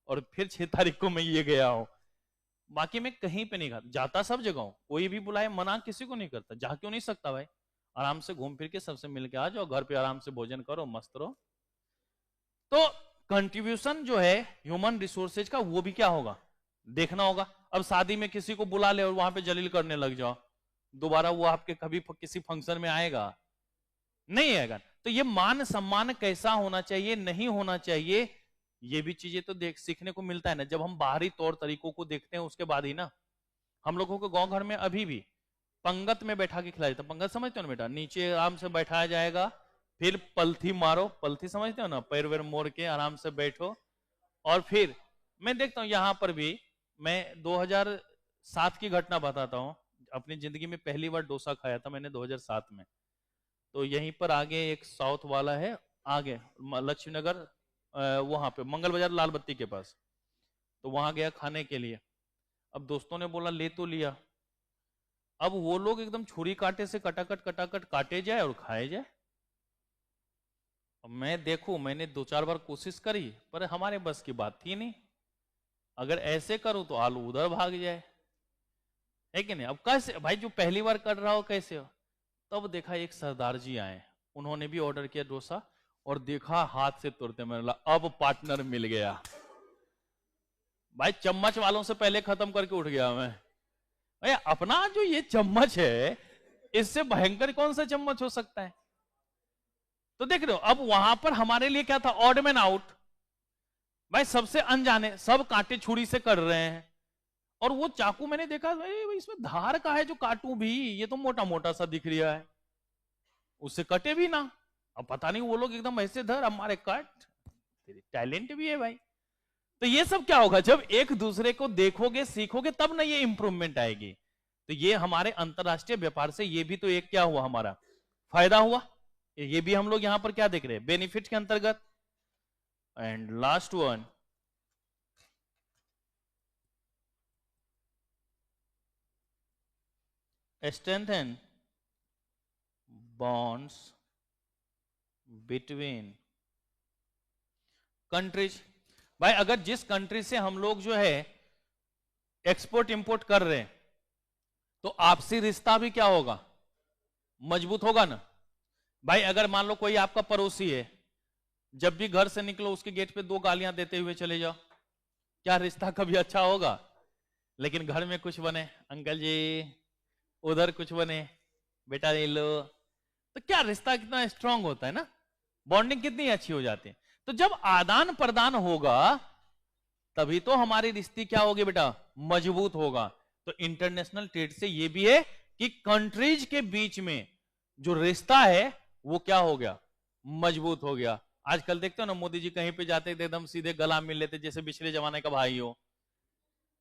और फिर 6 तारीख को मैं ये गया हूं। बाकी मैं कहीं पे नहीं खाता, जाता सब जगह हूं, कोई भी बुलाए मना किसी को नहीं करता। जा क्यों नहीं सकता भाई? आराम से घूम फिर के सबसे मिलके आ जाओ, घर पे आराम से भोजन करो, मस्त रहो। तो कंट्रीब्यूशन जो है ह्यूमन रिसोर्सेज का, वो भी क्या होगा देखना होगा। अब शादी में किसी को बुला ले और वहां पे जलील करने लग जाओ, दोबारा वो आपके कभी किसी फंक्शन में आएगा? नहीं आएगा। तो ये मान सम्मान कैसा होना चाहिए, नहीं होना चाहिए, ये भी चीजें तो देख सीखने को मिलता है ना, जब हम बाहरी तौर तरीकों को देखते हैं उसके बाद ही ना। हम लोगों को गांव घर में अभी भी पंगत में बैठा के खिलाया जाता। पंगत समझते हो ना बेटा? नीचे आराम से बैठाया जाएगा, फिर पलथी मारो, पलथी समझते हो ना, पैर वैर मोड़ के आराम से बैठो। और फिर मैं देखता हूं यहां पर भी, मैं 2007 की घटना बताता हूं। अपनी जिंदगी में पहली बार डोसा खाया था मैंने 2007 में। तो यहीं पर आगे एक साउथ वाला है, आगे लक्ष्मी नगर, वहां पे मंगल बाजार लाल बत्ती के पास, तो वहां गया खाने के लिए। अब दोस्तों ने बोला ले तो लिया, अब वो लोग एकदम छुरी कांटे से कटाकट कटाकट काटे जाए और खाए जाए। अब मैं देखूं, मैंने 2-4 बार कोशिश करी, पर हमारे बस की बात थी नहीं। अगर ऐसे करूं तो आलू उधर भाग जाए, है कि नहीं? अब कैसे भाई, जो पहली बार कर रहा हो कैसे हो? तब देखा एक सरदार जी आए, उन्होंने भी ऑर्डर किया डोसा, और देखा हाथ से तोड़ते, मैंने बोला अब पार्टनर मिल गया भाई। चम्मच वालों से पहले खत्म करके उठ गया मैं। भाई अपना जो ये चम्मच है, इससे भयंकर कौन सा चम्मच हो सकता है? तो देख रहे हो, अब वहां पर हमारे लिए क्या था, ऑड मैन आउट। भाई सबसे अनजाने, सब कांटे छुरी से कर रहे हैं, और वो चाकू मैंने देखा भाई इसमें धार का है जो काटू भी, ये तो मोटा मोटा सा दिख रहा है, उससे कटे भी ना। अब पता नहीं वो लोग एकदम ऐसे धर हमारे कट, तेरी टैलेंट भी है भाई। तो ये सब क्या होगा, जब एक दूसरे को देखोगे सीखोगे तब ना ये इंप्रूवमेंट आएगी। तो ये हमारे अंतरराष्ट्रीय व्यापार से ये भी तो एक क्या हुआ, हमारा फायदा हुआ। ये भी हम लोग यहां पर क्या देख रहे हैं, बेनिफिट के अंतर्गत। And last one, strengthen bonds between countries. भाई अगर जिस कंट्री से हम लोग जो है एक्सपोर्ट इंपोर्ट कर रहे हैं, तो आपसी रिश्ता भी क्या होगा, मजबूत होगा ना। भाई अगर मान लो कोई आपका पड़ोसी है, जब भी घर से निकलो उसके गेट पे 2 गालियां देते हुए चले जाओ, क्या रिश्ता कभी अच्छा होगा? लेकिन घर में कुछ बने, अंकल जी, उधर कुछ बने, बेटा ले लो, तो क्या रिश्ता कितना स्ट्रांग होता है ना, बॉन्डिंग कितनी अच्छी हो जाती है। तो जब आदान प्रदान होगा तभी तो हमारी रिश्ते क्या होगी बेटा, मजबूत होगा। तो इंटरनेशनल ट्रेड से ये भी है कि कंट्रीज के बीच में जो रिश्ता है वो क्या हो गया, मजबूत हो गया। आजकल देखते हो ना, मोदी जी कहीं पे जाते थे एकदम सीधे गला मिल लेते जैसे पिछले जमाने का भाई हो।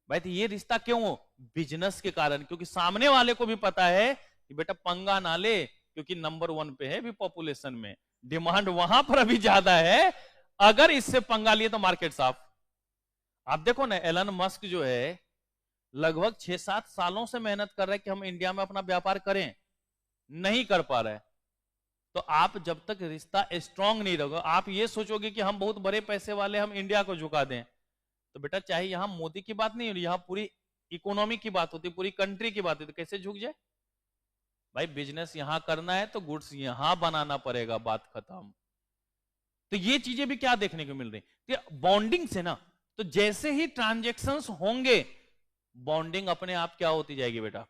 भाई तो ये रिश्ता क्यों हो, बिजनेस के कारण, क्योंकि सामने वाले को भी पता है कि बेटा पंगा ना ले, क्योंकि नंबर 1 पे है अभी पॉपुलेशन में, डिमांड वहां पर अभी ज्यादा है, अगर इससे पंगा लिए तो मार्केट साफ। आप देखो ना, एलन मस्क जो है लगभग 6-7 सालों से मेहनत कर रहा है कि हम इंडिया में अपना व्यापार करें, नहीं कर पा रहे। तो आप जब तक रिश्ता स्ट्रांग नहीं रहोगे, आप ये सोचोगे कि हम बहुत बड़े पैसे वाले, हम इंडिया को झुका दें, तो बेटा चाहे यहां मोदी की बात नहीं हो रही, यहां पूरी इकोनॉमी की बात होती, पूरी कंट्री की बात होती, तो कैसे झुक जाए? भाई बिजनेस यहां करना है तो गुड्स यहां बनाना पड़ेगा, बात खत्म। तो ये चीजें भी क्या देखने को मिल रही कि बॉन्डिंग से ना, तो जैसे ही ट्रांजेक्शन्स होंगे, बॉन्डिंग अपने आप क्या होती जाएगी बेटा,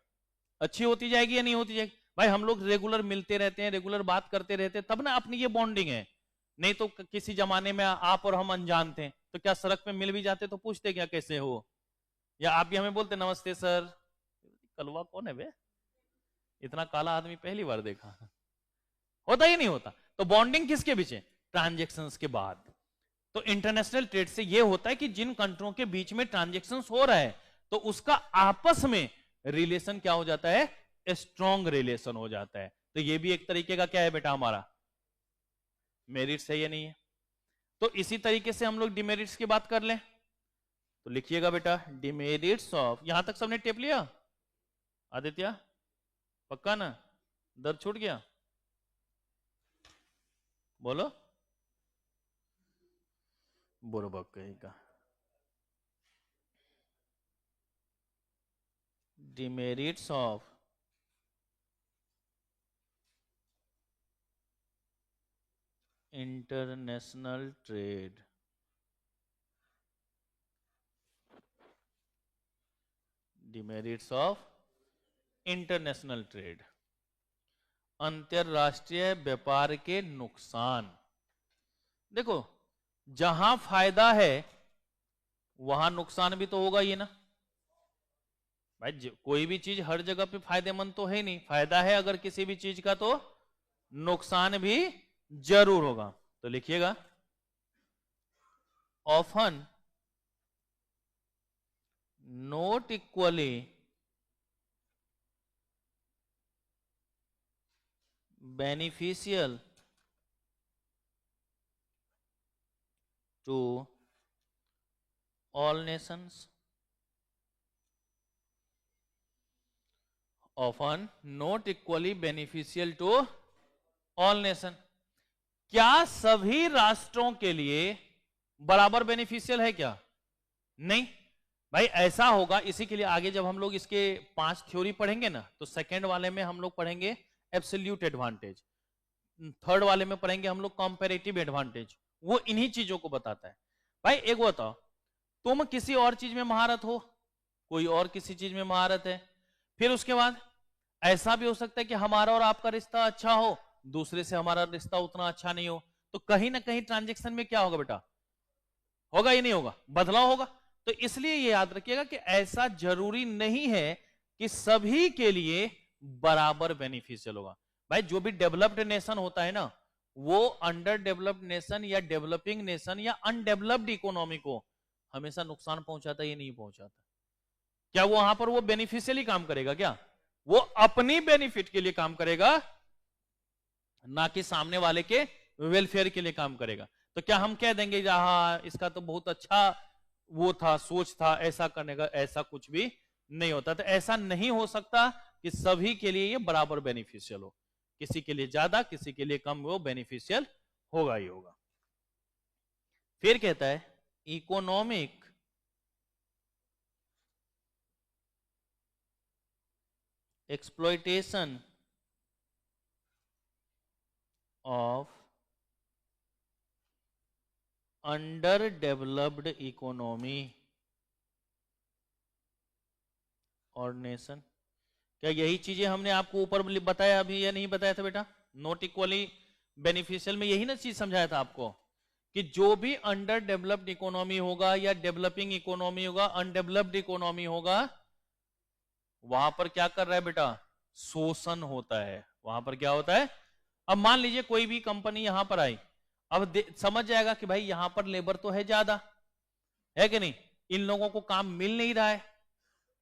अच्छी होती जाएगी या नहीं होती जाएगी? भाई हम लोग रेगुलर मिलते रहते हैं, रेगुलर बात करते रहते हैं, तब ना अपनी ये बॉन्डिंग है। नहीं तो किसी जमाने में आप और हम अनजान थे तो क्या सड़क पे मिल भी जाते तो पूछते क्या कैसे हो, या आप भी हमें बोलते नमस्ते सर। कलवा कौन है बे, इतना काला आदमी पहली बार देखा। होता ही नहीं होता। तो बॉन्डिंग किसके पीछे, ट्रांजेक्शन्स के बाद। तो इंटरनेशनल ट्रेड से यह होता है कि जिन कंट्रियों के बीच में ट्रांजेक्शन्स हो रहा है तो उसका आपस में रिलेशन क्या हो जाता है, स्ट्रॉन्ग रिलेशन हो जाता है। तो यह भी एक तरीके का क्या है बेटा, हमारा मेरिट्स है या नहीं है। तो इसी तरीके से हम लोग डिमेरिट्स की बात कर लें तो लिखिएगा बेटा डिमेरिट्स ऑफ, यहां तक सबने टेप लिया आदित्य, पक्का ना, दर्द छूट गया, बोलो बुरबक कहेगा। Demerits of international trade, demerits of international trade, अंतरराष्ट्रीय व्यापार के नुकसान। देखो जहां फायदा है वहां नुकसान भी तो होगा ही ना भाई। कोई भी चीज हर जगह पे फायदेमंद तो है नहीं, फायदा है अगर किसी भी चीज का तो नुकसान भी जरूर होगा। तो लिखिएगा often not equally beneficial to all nations, often not equally beneficial to all nation। क्या सभी राष्ट्रों के लिए बराबर बेनिफिशियल है क्या, नहीं भाई। ऐसा होगा, इसी के लिए आगे जब हम लोग इसके 5 थ्योरी पढ़ेंगे ना तो सेकंड वाले में हम लोग पढ़ेंगे एब्सोल्यूट एडवांटेज, थर्ड वाले में पढ़ेंगे हम लोग कंपैरेटिव एडवांटेज, वो इन्हीं चीजों को बताता है। भाई एक बताओ, तुम किसी और चीज में महारत हो, कोई और किसी चीज में महारत है, फिर उसके बाद ऐसा भी हो सकता है कि हमारा और आपका रिश्ता अच्छा हो, दूसरे से हमारा रिश्ता उतना अच्छा नहीं हो, तो कहीं ना कहीं ट्रांजेक्शन में क्या होगा बेटा, होगा ही नहीं होगा, बदलाव होगा। तो इसलिए ये याद रखिएगा कि ऐसा जरूरी नहीं है कि सभी के लिए बराबर बेनिफिशियल होगा। भाई जो भी डेवलप्ड नेशन होता है ना, वो अंडर डेवलप्ड नेशन या डेवलपिंग नेशन या अनडेवलप्ड इकोनॉमी को हमेशा नुकसान पहुंचाता या नहीं पहुंचाता। क्या वो वहां पर वो बेनिफिशियली काम करेगा क्या, वो अपनी बेनिफिट के लिए काम करेगा, ना कि सामने वाले के वेलफेयर के लिए काम करेगा। तो क्या हम कह देंगे हाँ इसका तो बहुत अच्छा वो था, सोच था ऐसा करने का, ऐसा कुछ भी नहीं होता। तो ऐसा नहीं हो सकता कि सभी के लिए ये बराबर बेनिफिशियल हो, किसी के लिए ज्यादा किसी के लिए कम, वो बेनिफिशियल होगा ही होगा। फिर कहता है economic exploitation of under developed economy और नेशन। क्या यही चीजें हमने आपको ऊपर बताया अभी या नहीं बताया था बेटा, नॉट इक्वली बेनिफिशियल में यही ना चीज समझाया था आपको कि जो भी अंडर डेवलप्ड इकोनॉमी होगा या डेवलपिंग इकोनॉमी होगा, अनडेवलप्ड इकोनॉमी होगा, वहां पर क्या कर रहा है बेटा, शोषण होता है। वहां पर क्या होता है, अब मान लीजिए कोई भी कंपनी यहां पर आई, अब समझ जाएगा कि भाई यहां पर लेबर तो है ज्यादा, है कि नहीं, इन लोगों को काम मिल नहीं रहा है,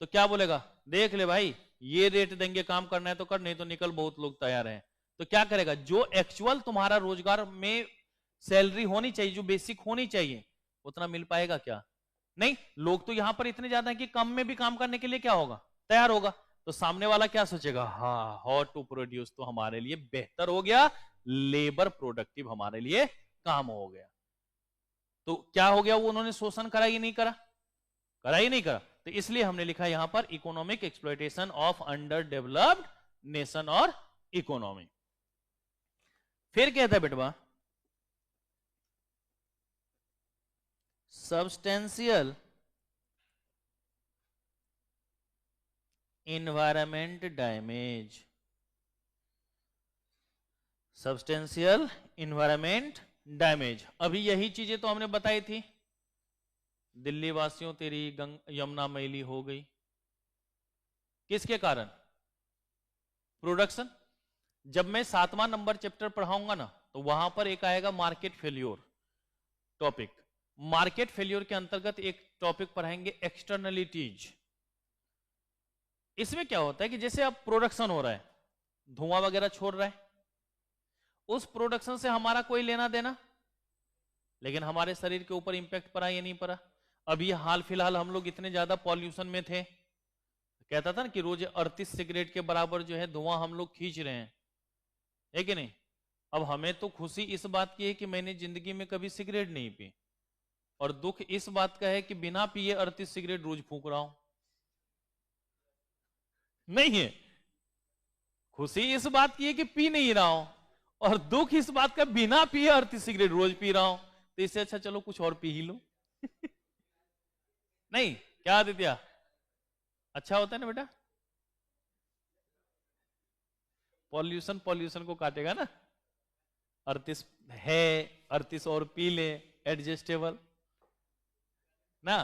तो क्या बोलेगा, देख ले भाई ये रेट देंगे, काम करना है तो कर, नहीं तो निकल, बहुत लोग तैयार हैं। तो क्या करेगा, जो एक्चुअल तुम्हारा रोजगार में सैलरी होनी चाहिए, जो बेसिक होनी चाहिए, उतना मिल पाएगा क्या, नहीं। लोग तो यहां पर इतने ज्यादा हैं कि कम में भी काम करने के लिए क्या होगा, तैयार होगा। तो सामने वाला क्या सोचेगा, हाँ हाउ टू प्रोड्यूस तो हमारे लिए बेहतर हो गया, लेबर प्रोडक्टिव हमारे लिए काम हो गया। तो क्या हो गया, वो उन्होंने शोषण करा ही नहीं करा, करा ही नहीं करा। तो इसलिए हमने लिखा यहां पर economic exploitation of under developed nation और इकोनॉमी। फिर कहता है बेटवा substantial environment damage substantial environment damage. अभी यही चीजें तो हमने बताई थी, दिल्ली वासियों तेरी यमुना मैली हो गई, किसके कारण? प्रोडक्शन। जब मैं 7वां नंबर चैप्टर पढ़ाऊंगा ना, तो वहां पर एक आएगा market failure topic. Market failure के अंतर्गत एक टॉपिक पढ़ाएंगे एक्सटर्नलिटीज। इसमें क्या होता है कि जैसे अब प्रोडक्शन हो रहा है, धुआं वगैरह छोड़ रहा है, उस प्रोडक्शन से हमारा कोई लेना देना, लेकिन हमारे शरीर के ऊपर इंपैक्ट पड़ा या नहीं पड़ा? अभी हाल फिलहाल हम लोग इतने ज्यादा पॉल्यूशन में थे, कहता था ना कि रोज 38 सिगरेट के बराबर जो है धुआं हम लोग खींच रहे हैं, है कि नहीं? अब हमें तो खुशी इस बात की है कि मैंने जिंदगी में कभी सिगरेट नहीं पी, और दुख इस बात का है कि बिना पिए 38 सिगरेट रोज फूंक रहा हूं। नहीं है, खुशी इस बात की है कि पी नहीं रहा हूं, और दुख इस बात का बिना पिए 38 सिगरेट रोज पी रहा हूं। तो इससे अच्छा चलो कुछ और पी ही लो। नहीं क्या आदित्य, अच्छा होता है ना बेटा? पॉल्यूशन पॉल्यूशन को काटेगा ना। 38 है, 38 और पी ले, एडजस्टेबल ना,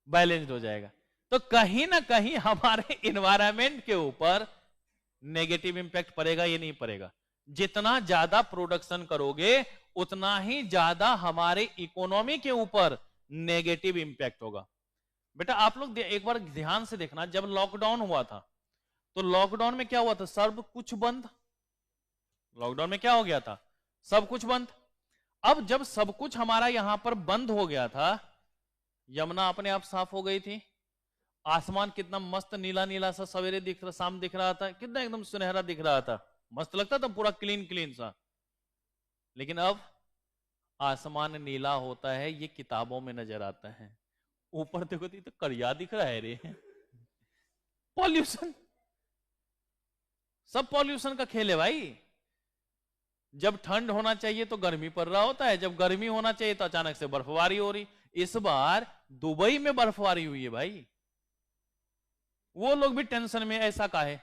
बैलेंस्ड हो जाएगा। तो कहीं ना कहीं हमारे इन्वायरमेंट के ऊपर नेगेटिव इंपैक्ट पड़ेगा या नहीं पड़ेगा? जितना ज्यादा प्रोडक्शन करोगे उतना ही ज्यादा हमारे इकोनॉमी के ऊपर नेगेटिव इंपैक्ट होगा। बेटा आप लोग एक बार ध्यान से देखना, जब लॉकडाउन हुआ था तो लॉकडाउन में क्या हुआ था? सब कुछ बंद। लॉकडाउन में क्या हो गया था? सब कुछ बंद। अब जब सब कुछ हमारा यहां पर बंद हो गया था, यमुना अपने आप साफ हो गई थी, आसमान कितना मस्त नीला नीला सा सवेरे दिख रहा, शाम दिख रहा था, कितना एकदम सुनहरा दिख रहा था, मस्त लगता था, पूरा क्लीन क्लीन सा। लेकिन अब आसमान नीला होता है ये किताबों में नजर आता है, ऊपर देखो तो करिया दिख रहा है रे। पॉल्यूशन, सब पॉल्यूशन का खेल है भाई। जब ठंड होना चाहिए तो गर्मी पड़ रहा होता है, जब गर्मी होना चाहिए तो अचानक से बर्फबारी हो रही। इस बार दुबई में बर्फबारी हुई है भाई, वो लोग भी टेंशन में, ऐसा काहे?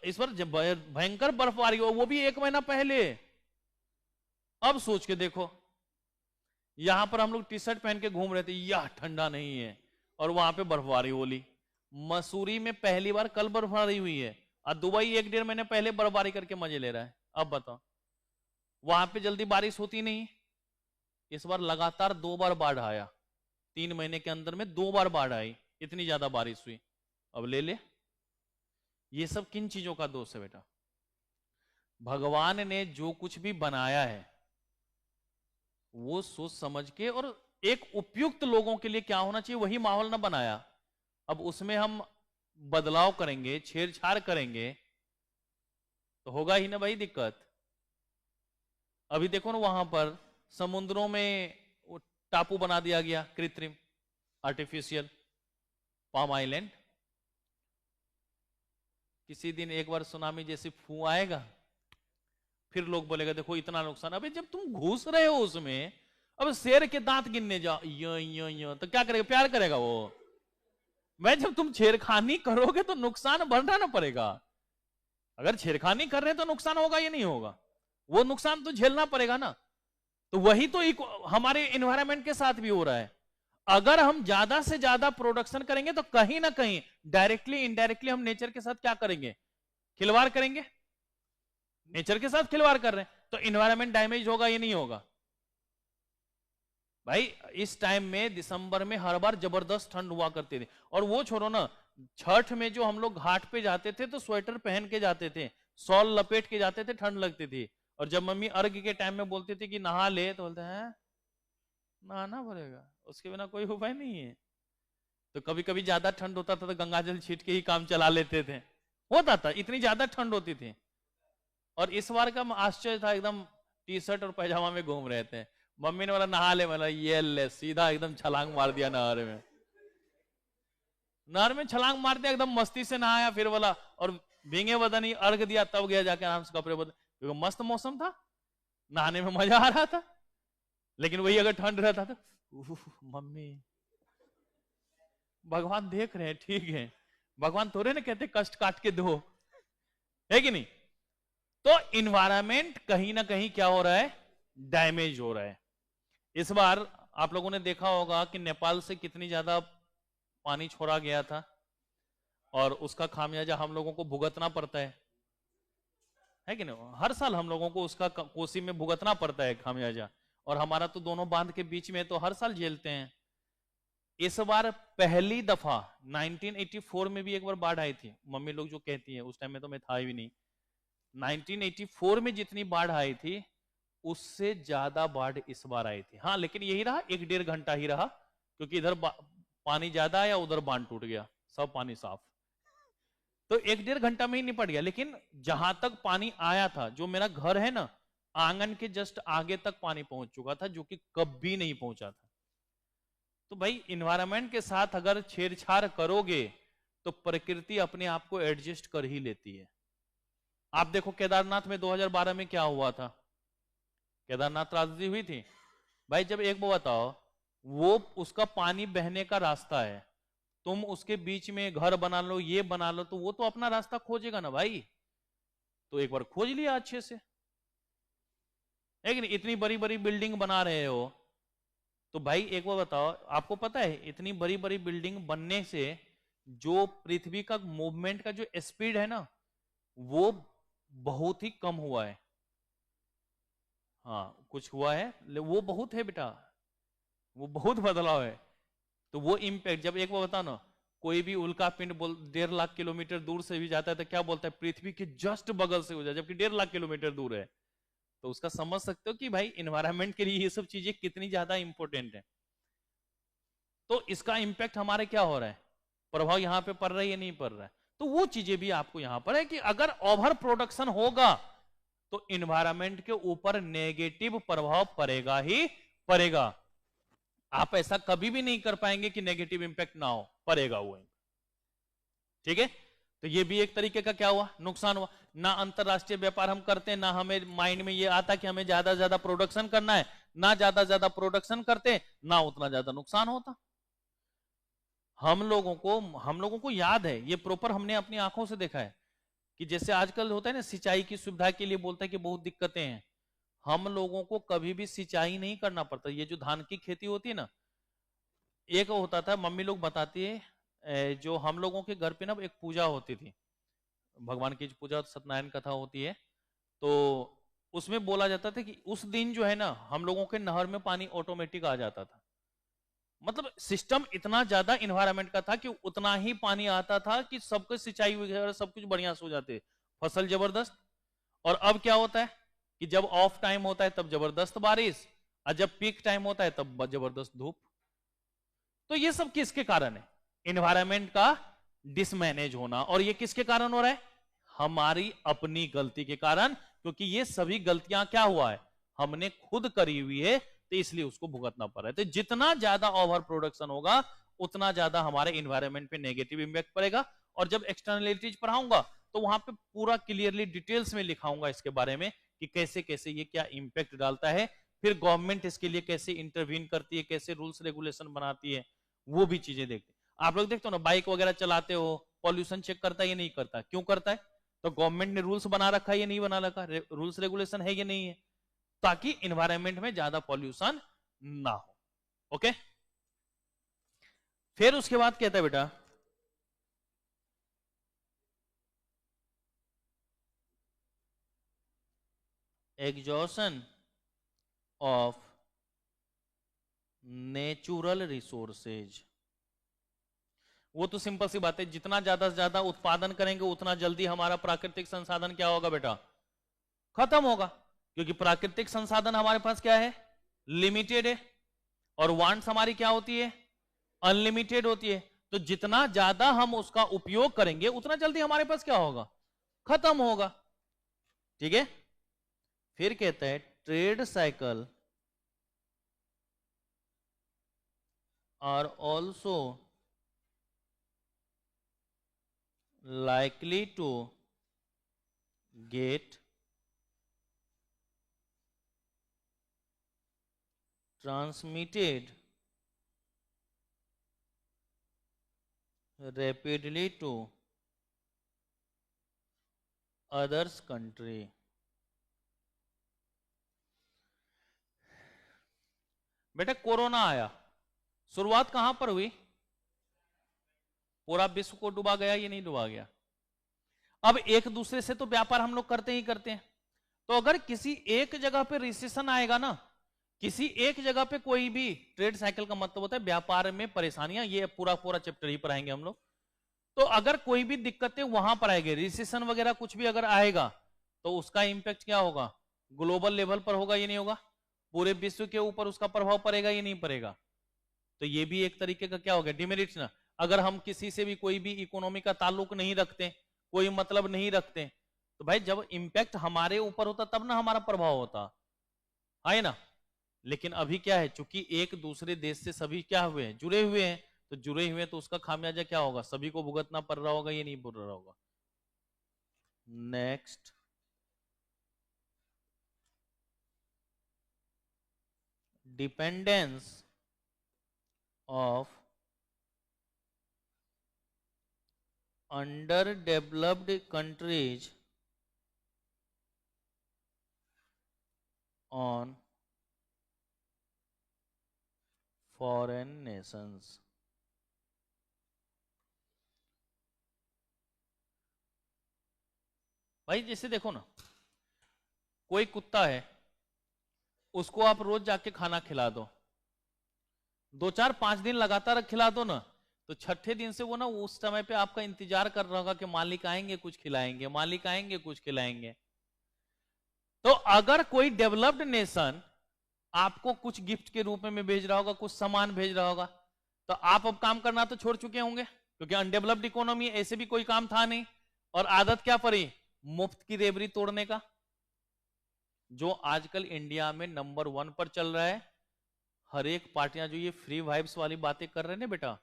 इस बार जब भयंकर बर्फबारी हो, वो भी 1 महीना पहले। अब सोच के देखो, यहां पर हम लोग टी शर्ट पहन के घूम रहे थे, यह ठंडा नहीं है, और वहां पे बर्फबारी होली। मसूरी में पहली बार कल बर्फबारी हुई है, और दुबई 1-1.5 महीने पहले बर्फबारी करके मजे ले रहा है। अब बताओ, वहां पे जल्दी बारिश होती नहीं। इस बार लगातार 2 बार बाढ़ आया, 3 महीने के अंदर में 2 बार बाढ़ आई, इतनी ज्यादा बारिश हुई। अब ले ले, ये सब किन चीजों का दोष है बेटा? भगवान ने जो कुछ भी बनाया है वो सोच समझ के, और एक उपयुक्त लोगों के लिए क्या होना चाहिए वही माहौल ना बनाया। अब उसमें हम बदलाव करेंगे, छेड़छाड़ करेंगे, तो होगा ही ना भाई दिक्कत। अभी देखो ना, वहां पर समुद्रों में वो टापू बना दिया गया, कृत्रिम, आर्टिफिशियल पाम आइलैंड। किसी दिन एक बार सुनामी जैसी फू आएगा, फिर लोग बोलेगा देखो इतना नुकसान। अबे जब तुम घुस रहे हो उसमें, अब शेर के दांत गिनने जाओ, यो तो क्या करेगा? प्यार करेगा वो? मैं जब तुम छेड़खानी करोगे तो नुकसान बढ़ना ना पड़ेगा। अगर छेड़खानी कर रहे हैं तो नुकसान होगा या नहीं होगा? वो नुकसान तो झेलना पड़ेगा ना। तो वही तो हमारे इन्वायरमेंट के साथ भी हो रहा है। अगर हम ज्यादा से ज्यादा प्रोडक्शन करेंगे तो कहीं ना कहीं डायरेक्टली इनडायरेक्टली हम नेचर के साथ क्या करेंगे? खिलवाड़ करेंगे। नेचर के साथ खिलवाड़ कर रहे हैं तो इन्वायरमेंट डैमेज होगा या नहीं होगा? भाई इस टाइम में दिसंबर में हर बार जबरदस्त ठंड हुआ करती थी, और वो छोड़ो ना, छठ में जो हम लोग घाट पे जाते थे तो स्वेटर पहन के जाते थे, शॉल लपेट के जाते थे, ठंड लगती थी। और जब मम्मी अर्घ के टाइम में बोलती थी कि नहा ले, तो बोलते हैं नहाना पड़ेगा, उसके बिना कोई उपाय नहीं है। तो कभी कभी ज्यादा ठंड होता था तो गंगा जल छीट के ही काम चला लेते थे, होता था, इतनी ज्यादा ठंड होती थी। और इस बार का आश्चर्य था, एकदम टी शर्ट और पैजामा में घूम रहे थे। मम्मी ने बोला नहा ले, बोला ये ले, सीधा एकदम छलांग मार दिया नहर में। नहर में छलांग मार दिया, एकदम मस्ती से नहाया, फिर बोला, और भींगे बदन ही अर्घ दिया, तब गया जाके आराम से कपड़े बदल, क्योंकि मस्त मौसम था, नहाने में मजा आ रहा था। लेकिन वही अगर ठंड रहता था, मम्मी भगवान देख रहे हैं, ठीक है, भगवान थोड़े ना कहते कष्ट काट के दो, है कि नहीं? तो इन्वायरमेंट कहीं ना कहीं क्या हो रहा है, डैमेज हो रहा है। इस बार आप लोगों ने देखा होगा कि नेपाल से कितनी ज्यादा पानी छोड़ा गया था और उसका खामियाजा हम लोगों को भुगतना पड़ता है कि नहीं? हर साल हम लोगों को उसका कोसी में भुगतना पड़ता है खामियाजा, और हमारा तो दोनों बांध के बीच में तो हर साल झेलते हैं। इस बार पहली दफा 1984 में भी एक बार बाढ़ आई थी, मम्मी लोग जो कहती है, उस टाइम में तो मैं था ही नहीं। 1984 में जितनी बाढ़ आई थी उससे ज्यादा बाढ़ इस बार आई थी। हाँ, लेकिन यही रहा, 1-1.5 घंटा ही रहा, क्योंकि इधर पानी ज्यादा आया, उधर बांध टूट गया, सब पानी साफ, तो 1-1.5 घंटा में ही निपट गया। लेकिन जहां तक पानी आया था, जो मेरा घर है ना, आंगन के जस्ट आगे तक पानी पहुंच चुका था, जो कि कभी नहीं पहुंचा था। तो भाई इन्वायरमेंट के साथ अगर छेड़छाड़ करोगे तो प्रकृति अपने आप को एडजस्ट कर ही लेती है। आप देखो केदारनाथ में 2012 में क्या हुआ था, केदारनाथ त्रासदी हुई थी भाई। जब एक वो बताओ, वो उसका पानी बहने का रास्ता है, तुम उसके बीच में घर बना लो, ये बना लो, तो वो तो अपना रास्ता खोजेगा ना भाई। तो एक बार खोज लिया अच्छे से, लेकिन इतनी बड़ी बड़ी बिल्डिंग बना रहे हो, तो भाई एक बार बताओ, आपको पता है इतनी बड़ी बड़ी बिल्डिंग बनने से जो पृथ्वी का मूवमेंट का जो स्पीड है ना, वो बहुत ही कम हुआ है। हाँ, कुछ हुआ है, वो बहुत है बेटा, वो बहुत बदलाव है। तो वो इम्पैक्ट, जब एक बार बताओ ना, कोई भी उल्का पिंड 1.5 लाख किलोमीटर दूर से भी जाता है तो क्या बोलता है, पृथ्वी के जस्ट बगल से हो जाए, जबकि 1.5 लाख किलोमीटर दूर है। तो उसका समझ सकते हो कि भाई इन्वायरमेंट के लिए ये सब चीजें कितनी ज्यादा इंपॉर्टेंट है। तो इसका इंपैक्ट हमारे क्या हो रहा है, प्रभाव यहां पे पड़ रहा है या नहीं पड़ रहा है। तो वो चीजें भी आपको यहां पर है कि अगर ओवर प्रोडक्शन होगा तो इन्वायरमेंट के ऊपर नेगेटिव प्रभाव पड़ेगा ही पड़ेगा। आप ऐसा कभी भी नहीं कर पाएंगे कि नेगेटिव इंपैक्ट ना हो, पड़ेगा वो। ठीक है, तो ये भी एक तरीके का क्या हुआ, नुकसान हुआ। ना अंतरराष्ट्रीय व्यापार हम करते हैं, ना हमें माइंड में ये आता कि हमें ज्यादा ज्यादा प्रोडक्शन करना है, ना ज्यादा ज्यादा प्रोडक्शन करते ना उतना ज्यादा नुकसान होता। हम लोगों को याद है, ये प्रॉपर हमने अपनी आंखों से देखा है कि जैसे आजकल होता है ना, सिंचाई की सुविधा के लिए बोलता है कि बहुत दिक्कतें हैं, हम लोगों को कभी भी सिंचाई नहीं करना पड़ता। ये जो धान की खेती होती है ना, एक होता था, मम्मी लोग बताती है, जो हम लोगों के घर पे ना एक पूजा होती थी, भगवान की पूजा, सत्यनारायण कथा होती है, तो उसमें बोला जाता था कि उस दिन जो है ना, हम लोगों के नहर में पानी ऑटोमेटिक आ जाता था। मतलब सिस्टम इतना ज्यादा इन्वायरमेंट का था कि उतना ही पानी आता था कि सबको सिंचाई वगैरह सब कुछ बढ़िया से हो जाते, फसल जबरदस्त। और अब क्या होता है कि जब ऑफ टाइम होता है तब जबरदस्त बारिश, और जब पीक टाइम होता है तब जबरदस्त धूप। तो ये सब किसके कारण है, इन्वायरमेंट का डिसमैनेज होना। और ये किसके कारण हो रहा है, हमारी अपनी गलती के कारण, क्योंकि ये सभी गलतियां क्या हुआ है, हमने खुद करी हुई है, तो इसलिए उसको भुगतना पड़ रहा है। तो जितना ज्यादा ओवर प्रोडक्शन होगा उतना ज्यादा हमारे इन्वायरमेंट पे नेगेटिव इंपैक्ट पड़ेगा। और जब एक्सटर्नलिटीज पढ़ाऊंगा तो वहां पे पूरा क्लियरली डिटेल्स में लिखाऊंगा इसके बारे में कि कैसे कैसे ये क्या इंपैक्ट डालता है, फिर गवर्नमेंट इसके लिए कैसे इंटरवीन करती है, कैसे रूल्स रेगुलेशन बनाती है, वो भी चीजें देखते हैं। आप लोग देखते हो ना, बाइक वगैरह चलाते हो, पॉल्यूशन चेक करता है या नहीं करता, क्यों करता है, तो गवर्नमेंट ने रूल्स बना रखा है या नहीं बना रखा, रूल्स रेगुलेशन है या नहीं है, ताकि इन्वायरमेंट में ज्यादा पॉल्यूशन ना हो। ओके, फिर उसके बाद कहता है बेटा, एग्जॉशन ऑफ नेचुरल रिसोर्सेज। वो तो सिंपल सी बात है, जितना ज्यादा से ज्यादा उत्पादन करेंगे उतना जल्दी हमारा प्राकृतिक संसाधन क्या होगा बेटा, खत्म होगा। क्योंकि प्राकृतिक संसाधन हमारे पास क्या है, लिमिटेड है, और वांट्स हमारी क्या होती है, अनलिमिटेड होती है। तो जितना ज्यादा हम उसका उपयोग करेंगे उतना जल्दी हमारे पास क्या होगा, खत्म होगा। ठीक है, फिर कहता है trade cycle are also likely to get transmitted rapidly to others country। बेटा कोरोना आया, शुरुआत कहां पर हुई? पूरा विश्व को डुबा गया, ये नहीं डुबा गया? अब एक दूसरे से तो व्यापार हम लोग करते ही करते हैं, तो अगर किसी एक जगह पे रिसेशन आएगा ना, किसी एक जगह पे कोई भी ट्रेड साइकिल का मतलब होता है व्यापार में परेशानियां, ये पूरा पूरा चैप्टर ही पढ़ाएंगे हम लोग। तो अगर कोई भी दिक्कतें वहां पर आएगी, रिसेशन वगैरह कुछ भी अगर आएगा, तो उसका इंपैक्ट क्या होगा? ग्लोबल लेवल पर होगा, ये नहीं होगा? पूरे विश्व के ऊपर उसका प्रभाव पड़ेगा, ये नहीं पड़ेगा? तो ये भी एक तरीके का क्या हो गया? डिमेरिट्स ना। अगर हम किसी से भी कोई भी इकोनॉमी का ताल्लुक नहीं रखते, कोई मतलब नहीं रखते, तो भाई जब इंपैक्ट हमारे ऊपर होता तब ना हमारा प्रभाव होता है ना। लेकिन अभी क्या है, चूंकि एक दूसरे देश से सभी क्या हुए हैं? जुड़े हुए हैं, तो जुड़े हुए हैं तो उसका खामियाजा क्या होगा? सभी को भुगतना पड़ रहा होगा, ये नहीं पड़ रहा होगा? Next, dependence of underdeveloped countries on foreign nations। भाई जैसे देखो ना, कोई कुत्ता है, उसको आप रोज जाके खाना खिला दो, 2 4 5 दिन लगातार खिला दो ना, तो छठे दिन से वो ना उस समय पे आपका इंतजार कर रहा होगा कि मालिक आएंगे कुछ खिलाएंगे, मालिक आएंगे कुछ खिलाएंगे। तो अगर कोई डेवलप्ड नेशन आपको कुछ गिफ्ट के रूप में भेज रहा होगा, कुछ सामान भेज रहा होगा, तो आप अब काम करना तो छोड़ चुके होंगे, क्योंकि अनडेवलप्ड इकोनॉमी ऐसे भी कोई काम था नहीं, और आदत क्या पड़ी? मुफ्त की रेवड़ी तोड़ने का, जो आजकल इंडिया में नंबर 1 पर चल रहा है। हर एक पार्टियां जो ये फ्री वाइब्स वाली बातें कर रहे हैं ना बेटा,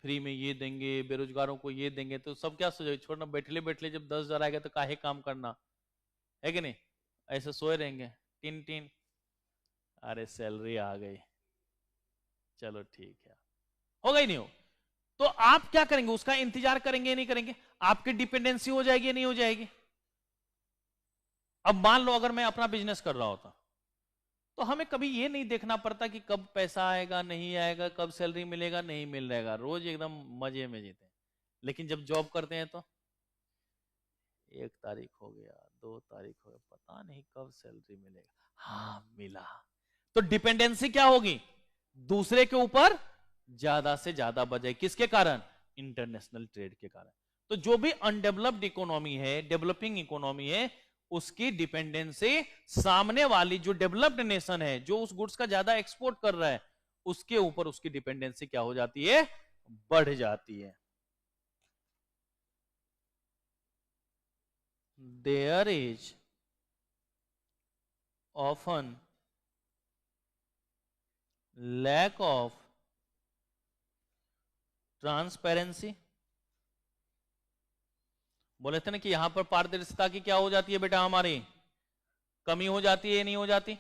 फ्री में ये देंगे, बेरोजगारों को ये देंगे, तो सब क्या सोचे? छोड़ना, बैठले बैठले जब 10,000 आएगा तो काहे काम करना है कि नहीं? ऐसे सोए रहेंगे, टिन टिन, अरे सैलरी आ गई, चलो ठीक है, होगा ही नहीं हो, तो आप क्या करेंगे? उसका इंतजार करेंगे नहीं करेंगे? आपकी डिपेंडेंसी हो जाएगी नहीं हो जाएगी? अब मान लो अगर मैं अपना बिजनेस कर रहा होता, तो हमें कभी ये नहीं देखना पड़ता कि कब पैसा आएगा नहीं आएगा, कब सैलरी मिलेगा नहीं मिल रहेगा, रोज एकदम मजे में जीते हैं। लेकिन जब जॉब करते हैं तो 1 तारीख हो गया, 2 तारीख हो गया, पता नहीं कब सैलरी मिलेगा, हाँ मिला। तो डिपेंडेंसी क्या होगी? दूसरे के ऊपर ज्यादा से ज्यादा बजाय, किसके कारण? इंटरनेशनल ट्रेड के कारण। तो जो भी अनडेवलप्ड इकोनॉमी है, डेवलपिंग इकोनॉमी है, उसकी डिपेंडेंसी सामने वाली जो डेवलप्ड नेशन है, जो उस गुड्स का ज्यादा एक्सपोर्ट कर रहा है, उसके ऊपर उसकी डिपेंडेंसी क्या हो जाती है? बढ़ जाती है। There is often lack of transparency. बोले थे ना कि यहां पर पारदर्शिता की क्या हो जाती है बेटा? हमारी कमी हो जाती है, नहीं हो जाती?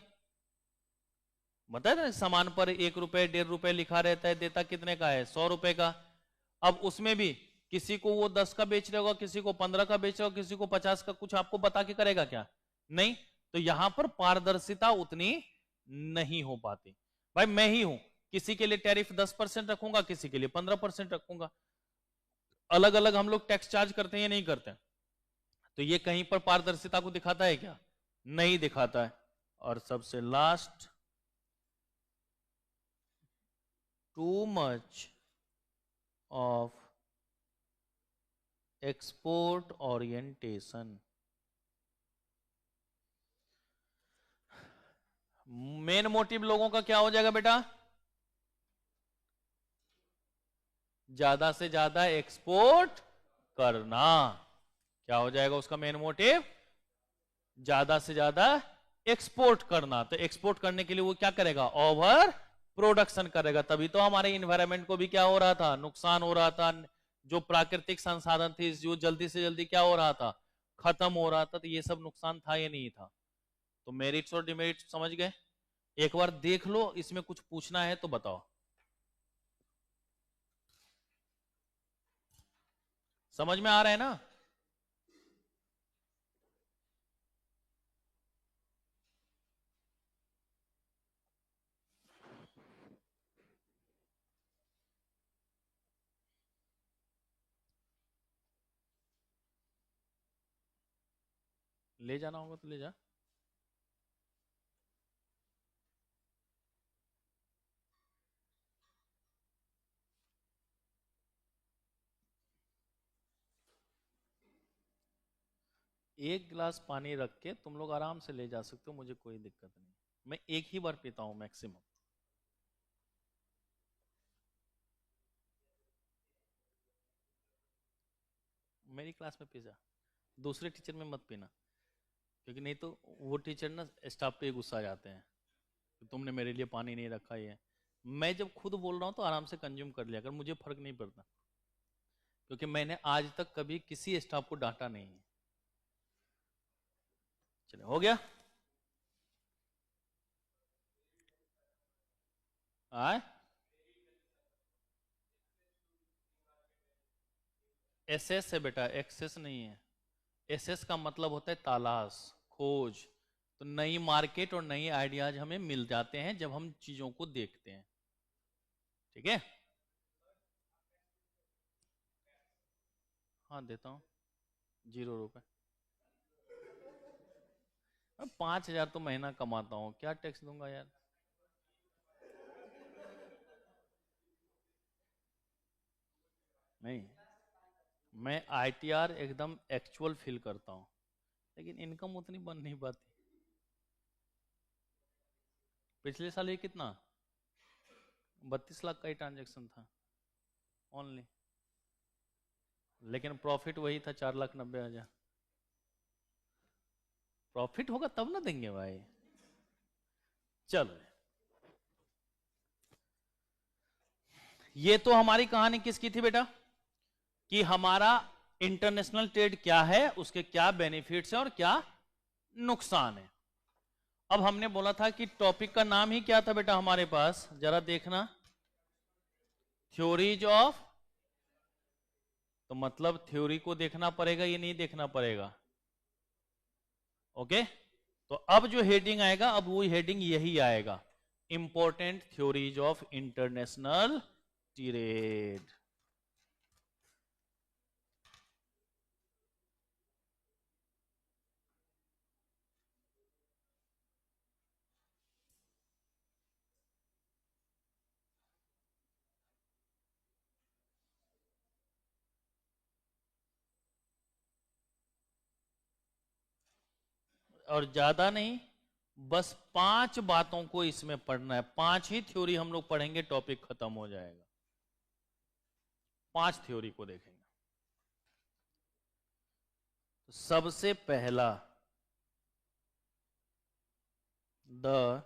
बताया था सामान पर 1 रुपए 1.5 रुपए लिखा रहता है, देता कितने का है? 100 रुपए का। अब उसमें भी किसी को वो 10 का बेच रहा होगा, किसी को 15 का बेच रहा होगा, किसी को 50 का, कुछ आपको बता के करेगा क्या? नहीं। तो यहां पर पारदर्शिता उतनी नहीं हो पाती। भाई मैं ही हूं, किसी के लिए टैरिफ 10% रखूंगा, किसी के लिए 15% रखूंगा, अलग अलग हम लोग टैक्स चार्ज करते हैं या नहीं करते? तो ये कहीं पर पारदर्शिता को दिखाता है क्या? नहीं दिखाता है। और सबसे last, too much of export orientation. Main motive लोगों का क्या हो जाएगा बेटा? ज्यादा से ज्यादा एक्सपोर्ट करना। क्या हो जाएगा उसका मेन मोटिव? ज्यादा से ज्यादा एक्सपोर्ट करना। तो एक्सपोर्ट करने के लिए वो क्या करेगा? ओवर प्रोडक्शन करेगा। तभी तो हमारे इन्वायरमेंट को भी क्या हो रहा था? नुकसान हो रहा था। जो प्राकृतिक संसाधन थे जो जल्दी से जल्दी क्या हो रहा था? खत्म हो रहा था। तो ये सब नुकसान था या नहीं था? तो मेरिट्स और डिमेरिट्स समझ गए? एक बार देख लो, इसमें कुछ पूछना है तो बताओ। समझ में आ रहा है ना? ले जाना होगा तो ले जा। एक गिलास पानी रख के तुम लोग आराम से ले जा सकते हो, मुझे कोई दिक्कत नहीं। मैं एक ही बार पीता हूँ मैक्सिमम। मेरी क्लास में पी जा, दूसरे टीचर में मत पीना, क्योंकि नहीं तो वो टीचर ना स्टाफ पे गुस्सा आ जाते हैं कि तुमने मेरे लिए पानी नहीं रखा। ये मैं जब खुद बोल रहा हूँ तो आराम से कंज्यूम कर लिया कर, मुझे फर्क नहीं पड़ता, क्योंकि मैंने आज तक कभी किसी स्टाफ को डांटा नहीं है। चले, हो गया। आए एसएस है बेटा, एक्सेस नहीं है। एसएस का मतलब होता है तलाश, खोज। तो नई मार्केट और नई आइडियाज हमें मिल जाते हैं जब हम चीजों को देखते हैं। ठीक है, हाँ देता हूँ, 0 रुपए। 5,000 तो महीना कमाता हूँ, क्या टैक्स दूंगा यार। नहीं, मैं आईटीआर एकदम एक्चुअल फील करता हूँ, लेकिन इनकम उतनी बन नहीं पाती। पिछले साल ये कितना, 32 लाख का ही ट्रांजेक्शन था ओनली, लेकिन प्रॉफिट वही था 4,90,000। प्रॉफिट होगा तब ना देंगे भाई। चलो, ये तो हमारी कहानी किसकी थी बेटा, कि हमारा इंटरनेशनल ट्रेड क्या है, उसके क्या बेनिफिट्स हैं और क्या नुकसान है। अब हमने बोला था कि टॉपिक का नाम ही क्या था बेटा हमारे पास, जरा देखना, थ्योरीज ऑफ। तो मतलब थ्योरी को देखना पड़ेगा, ये नहीं देखना पड़ेगा। ओके, तो अब जो हेडिंग आएगा, अब वो हेडिंग यही आएगा, important theories of international trade. और ज्यादा नहीं, बस 5 बातों को इसमें पढ़ना है, 5 ही थ्योरी हम लोग पढ़ेंगे, टॉपिक खत्म हो जाएगा। 5 थ्योरी को देखेंगे। तो सबसे पहला, the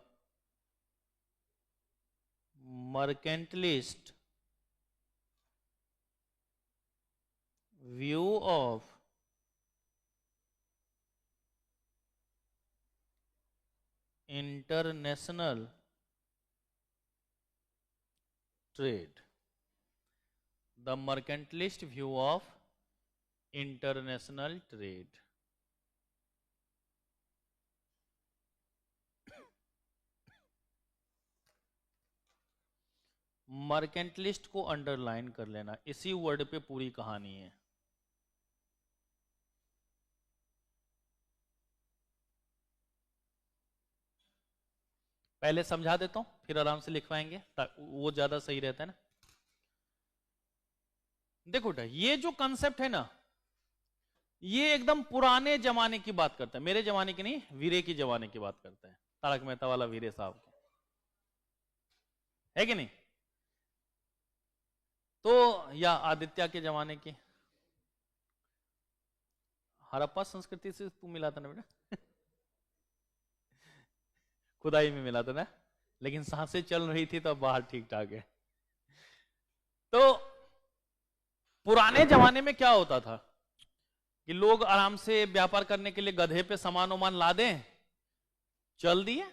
mercantilist view of international trade. The mercantilist view of international trade. Mercantilist को अंडरलाइन कर लेना, इसी वर्ड पे पूरी कहानी है। पहले समझा देता हूं, फिर आराम से लिखवाएंगे, वो ज्यादा सही रहता है ना। देखो बेटा, ये जो कंसेप्ट है ना, ये एकदम पुराने जमाने की बात करता है, मेरे जमाने की नहीं, वीरे की जमाने की बात करता है, तारक मेहता वाला वीरे साहब की, है कि नहीं। तो या आदित्य के जमाने की, हड़प्पा संस्कृति से तू मिला था ना बेटा खुदाई में मिला था ना, लेकिन सांसें चल रही थी तो बाहर ठीक ठाक है। तो पुराने जमाने में क्या होता था कि लोग आराम से व्यापार करने के लिए गधे पे सामान वामान ला दें, चल दिए।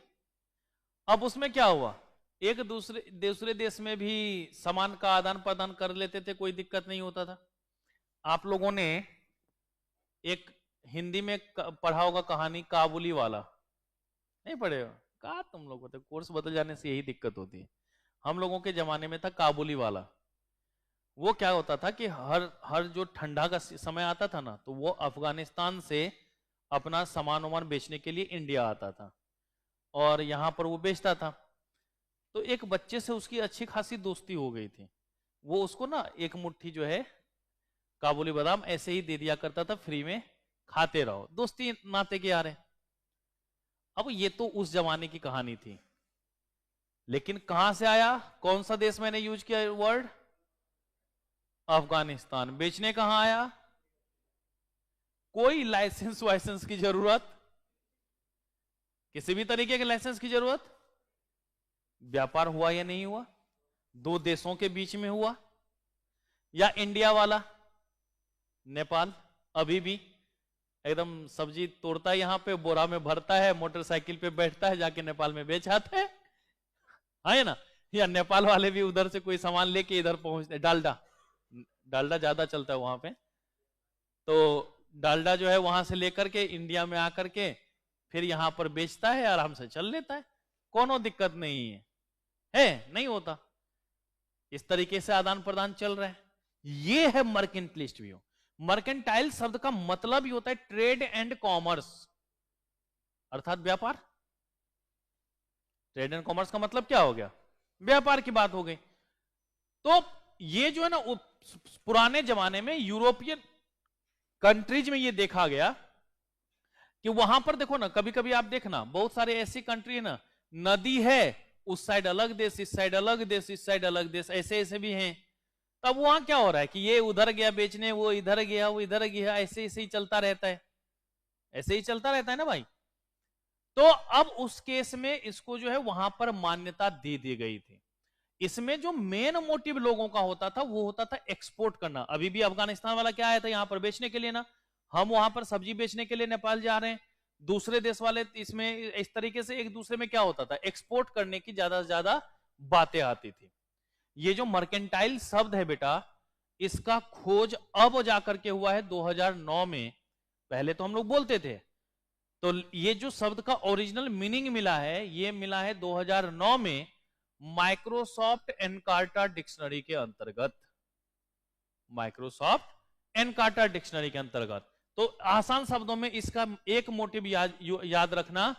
अब उसमें क्या हुआ, एक दूसरे देश में भी सामान का आदान प्रदान कर लेते थे, कोई दिक्कत नहीं होता था। आप लोगों ने एक हिंदी में पढ़ा होगा कहानी, काबुली वाला, नहीं पढ़े हो? कहा तुम लोग को, कोर्स बदल जाने से यही दिक्कत होती है। हम लोगों के जमाने में था काबुली वाला। वो क्या होता था कि हर हर जो ठंडा का समय आता था ना, तो वो अफगानिस्तान से अपना सामान वामान बेचने के लिए इंडिया आता था और यहां पर वो बेचता था। तो एक बच्चे से उसकी अच्छी खासी दोस्ती हो गई थी। वो उसको ना एक मुट्ठी जो है काबुली बादाम ऐसे ही दे दिया करता था, फ्री में खाते रहो, दोस्ती नाते के आ रहे। अब ये तो उस जमाने की कहानी थी, लेकिन कहां से आया, कौन सा देश मैंने यूज किया वर्ड, अफगानिस्तान। बेचने कहां आया, कोई लाइसेंस वाइसेंस की जरूरत, किसी भी तरीके के लाइसेंस की जरूरत, व्यापार हुआ या नहीं हुआ, दो देशों के बीच में हुआ। या इंडिया वाला नेपाल अभी भी एकदम सब्जी तोड़ता है, यहां पे बोरा में भरता है, मोटरसाइकिल पे बैठता है, जाके नेपाल में बेच आता है ना। या नेपाल वाले भी उधर से कोई सामान लेके इधर पहुंचते, डालडा, डालडा ज्यादा चलता है वहां पे, तो डालडा जो है वहां से लेकर के इंडिया में आकर के फिर यहां पर बेचता है, आराम से चल लेता है, कोनो दिक्कत नहीं है नहीं होता। इस तरीके से आदान प्रदान चल रहा है। ये है मर्केंटाइलिस्ट व्यू। मर्केंटाइल शब्द का मतलब ही होता है ट्रेड एंड कॉमर्स, अर्थात व्यापार। ट्रेड एंड कॉमर्स का मतलब क्या हो गया, व्यापार की बात हो गई। तो ये जो है ना पुराने जमाने में यूरोपियन कंट्रीज में ये देखा गया कि वहां पर देखो ना, कभी कभी आप देखना बहुत सारे ऐसी कंट्री है ना, नदी है, उस साइड अलग देश, इस साइड अलग देश, इस साइड अलग देश, ऐसे ऐसे भी हैं। तब वहां क्या हो रहा है कि ये उधर गया बेचने, वो इधर गया, वो इधर गया, ऐसे ऐसे ही चलता रहता है, ऐसे ही चलता रहता है ना भाई। तो अब उस केस में इसको जो है वहां पर मान्यता दे दी गई थी। इसमें जो मेन मोटिव लोगों का होता था वो होता था एक्सपोर्ट करना। अभी भी अफगानिस्तान वाला क्या आया था यहां पर बेचने के लिए ना, हम वहां पर सब्जी बेचने के लिए नेपाल जा रहे हैं, दूसरे देश वाले इसमें इस तरीके से एक दूसरे में क्या होता था, एक्सपोर्ट करने की ज्यादा से ज्यादा बातें आती थी। ये जो मर्केंटाइल शब्द है बेटा, इसका खोज अब जाकर के हुआ है 2009 में, पहले तो हम लोग बोलते थे। तो ये जो शब्द का ओरिजिनल मीनिंग मिला है, ये मिला है 2009 में माइक्रोसॉफ्ट एनकार्टा डिक्शनरी के अंतर्गत, माइक्रोसॉफ्ट एनकार्टा डिक्शनरी के अंतर्गत। तो आसान शब्दों में इसका एक मोटिव याद रखना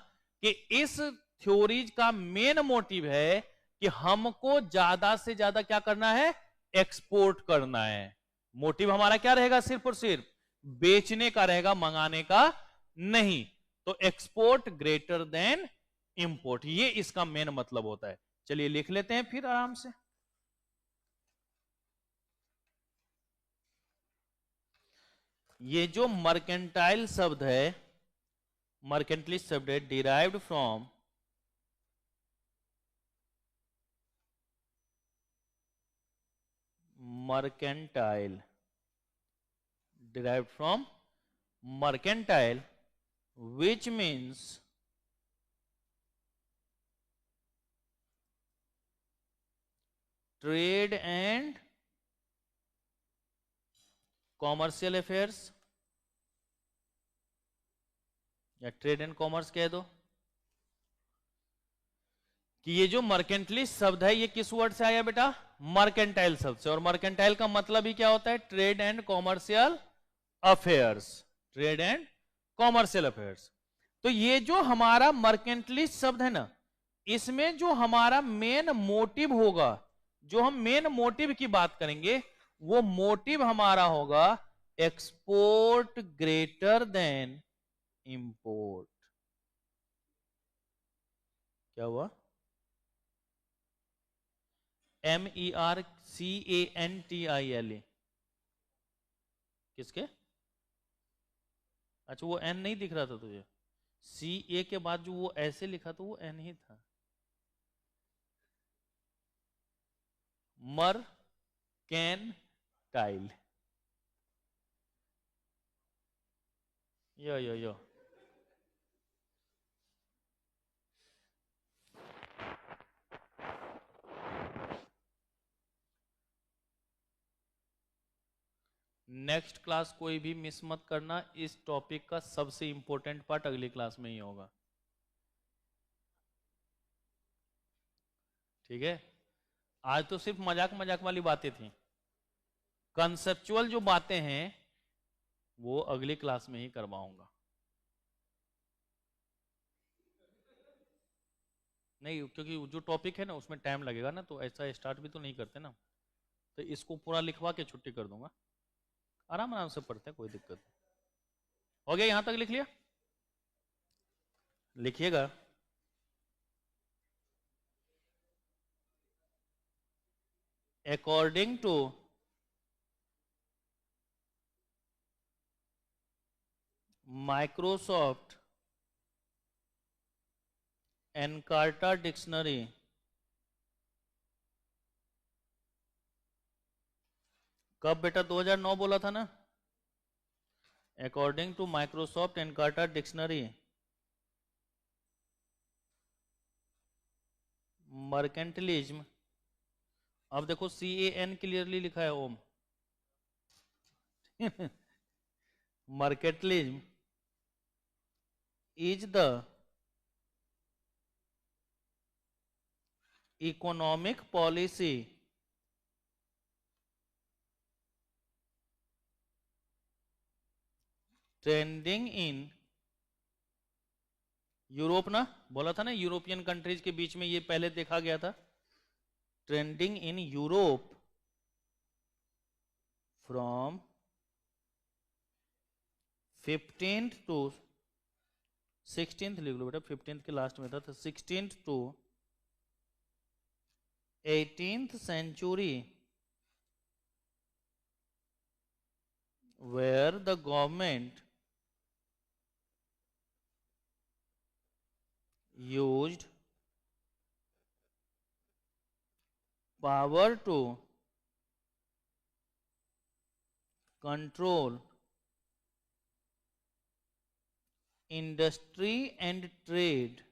कि इस थ्योरीज का मेन मोटिव है कि हमको ज्यादा से ज्यादा क्या करना है, एक्सपोर्ट करना है। मोटिव हमारा क्या रहेगा, सिर्फ और सिर्फ बेचने का रहेगा, मंगाने का नहीं। तो एक्सपोर्ट ग्रेटर देन इंपोर्ट, ये इसका मेन मतलब होता है। चलिए लिख लेते हैं फिर आराम से। ये जो मर्केंटाइल शब्द है, मर्केंटाइलिस्ट शब्द है, derived from mercantile, derived from mercantile, which means trade and commercial affairs, या ट्रेड एंड कॉमर्स कह दो। कि ये जो मर्केंटाइलिस्ट शब्द है ये किस वर्ड से आया बेटा, मर्केंटाइल शब्द से। और मर्केंटाइल का मतलब ही क्या होता है, trade and commercial affairs, trade and commercial affairs. तो ये जो हमारा मर्केंटाइलिस्ट शब्द है ना, इसमें जो हमारा मेन मोटिव होगा, जो हम मेन मोटिव की बात करेंगे, वो मोटिव हमारा होगा एक्सपोर्ट ग्रेटर देन इंपोर्ट। क्या हुआ, MERCANTILE, किसके, अच्छा वो एन नहीं दिख रहा था तुझे, CA के बाद जो वो ऐसे लिखा था वो एन ही था। मर्केंटाइल, यो नेक्स्ट क्लास कोई भी मिस मत करना, इस टॉपिक का सबसे इंपॉर्टेंट पार्ट अगली क्लास में ही होगा, ठीक है। आज तो सिर्फ मजाक मजाक वाली बातें थी, कंसेप्चुअल जो बातें हैं वो अगली क्लास में ही करवाऊंगा। नहीं, क्योंकि जो टॉपिक है ना उसमें टाइम लगेगा ना, तो ऐसा स्टार्ट भी तो नहीं करते ना, तो इसको पूरा लिखवा के छुट्टी कर दूंगा। आराम आराम से पढ़ते हैं, कोई दिक्कत नहीं। हो गया, यहां तक लिख लिया? लिखिएगा। According to Microsoft Encarta dictionary, कब बेटा? 2009 बोला था ना। According to Microsoft Encarta dictionary, mercantilism, अब देखो CAN क्लियरली लिखा है Om. Mercantilism is the economic policy trending in Europe ना, बोला था ना यूरोपियन कंट्रीज के बीच में ये पहले देखा गया था। Trending in Europe from 15th to 16th लिख लो बेटा, 15th के लास्ट में था, तो 16th to 18th century, where the government used power to control industry and trade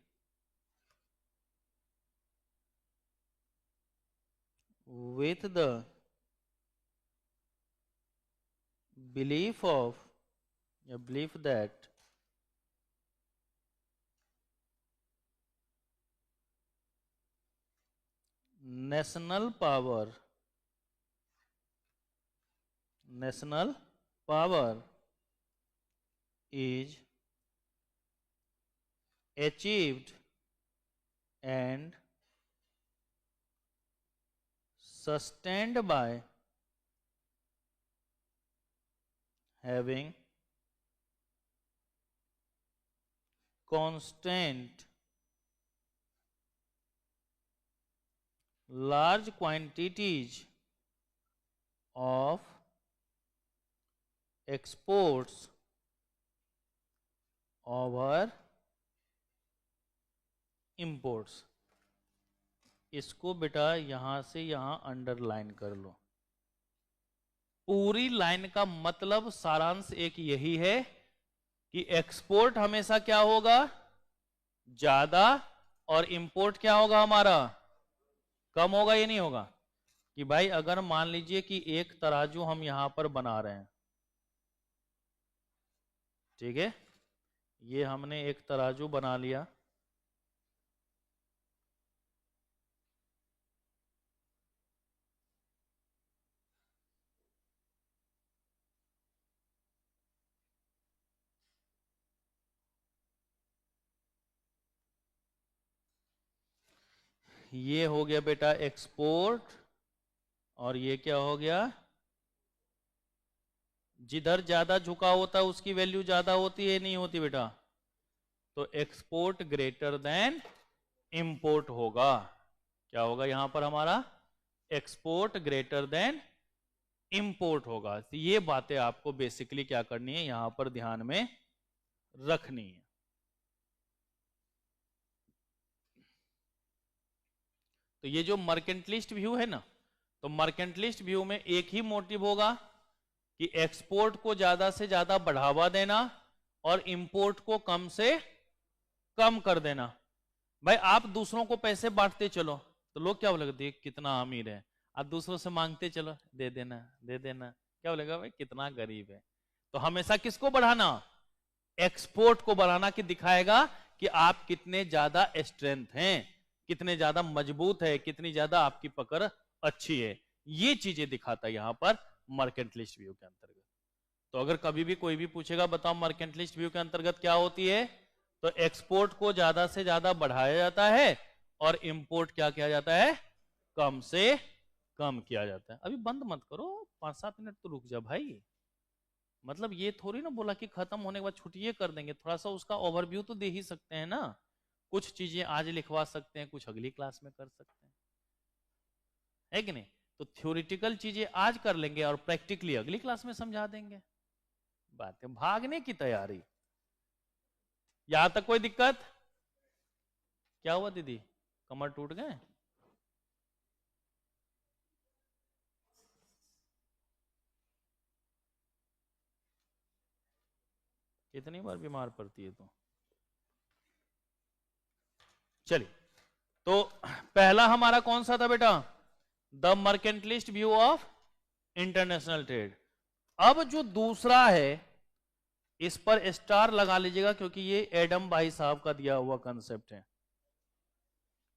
with the belief that national power is achieved and sustained by having constant large quantities of exports over imports। इसको बेटा यहां से यहां underline कर लो। पूरी line का मतलब सारांश एक यही है कि एक्सपोर्ट हमेशा क्या होगा? ज्यादा, और इंपोर्ट क्या होगा हमारा? कम होगा। ये नहीं होगा कि भाई अगर मान लीजिए कि एक तराजू हम यहां पर बना रहे हैं, ठीक है, ये हमने एक तराजू बना लिया, ये हो गया बेटा एक्सपोर्ट, और ये क्या हो गया? जिधर ज्यादा झुका होता है उसकी वैल्यू ज्यादा होती है, नहीं होती बेटा? तो एक्सपोर्ट ग्रेटर देन इंपोर्ट होगा। क्या होगा यहां पर हमारा? एक्सपोर्ट ग्रेटर देन इंपोर्ट होगा। तो ये बातें आपको बेसिकली क्या करनी है, यहां पर ध्यान में रखनी है। तो ये जो मर्केंटलिस्ट व्यू है ना, तो मर्केंटलिस्ट व्यू में एक ही मोटिव होगा कि एक्सपोर्ट को ज्यादा से ज्यादा बढ़ावा देना और इंपोर्ट को कम से कम कर देना। भाई आप दूसरों को पैसे बांटते चलो तो लोग क्या बोलेगा? देख कितना अमीर है। आप दूसरों से मांगते चलो, दे देना दे देना, क्या बोलेगा? भाई कितना गरीब है। तो हमेशा किसको बढ़ाना? एक्सपोर्ट को बढ़ाना, कि दिखाएगा कि आप कितने ज्यादा स्ट्रेंथ हैं, कितने ज्यादा मजबूत है, कितनी ज्यादा आपकी पकड़ अच्छी है। ये चीजें दिखाता है यहां पर मर्केंटलिस्ट व्यू के अंतर्गत। तो अगर कभी भी कोई भी पूछेगा बताओ मर्केंटलिस्ट व्यू के अंतर्गत क्या होती है, तो एक्सपोर्ट को ज्यादा से ज्यादा बढ़ाया जाता है और इंपोर्ट क्या किया जाता है, कम से कम किया जाता है। अभी बंद मत करो, 5-7 मिनट तो रुक जा भाई। मतलब ये थोड़ी ना बोला कि खत्म होने के बाद छुट्टियां कर देंगे, थोड़ा सा उसका ओवरव्यू तो दे ही सकते हैं ना। कुछ चीजें आज लिखवा सकते हैं, कुछ अगली क्लास में कर सकते हैं, है कि नहीं। तो थ्योरेटिकल चीजें आज कर लेंगे और प्रैक्टिकली अगली क्लास में समझा देंगे। बात है भागने की तैयारी। यहां तक कोई दिक्कत? क्या हुआ दीदी, कमर टूट गए? कितनी बार बीमार पड़ती है तो। चलिए, तो पहला हमारा कौन सा था बेटा, the mercantilist view of international trade. अब जो दूसरा है, इस पर स्टार लगा लीजिएगा क्योंकि ये एडम भाई साहब का दिया हुआ कंसेप्ट है।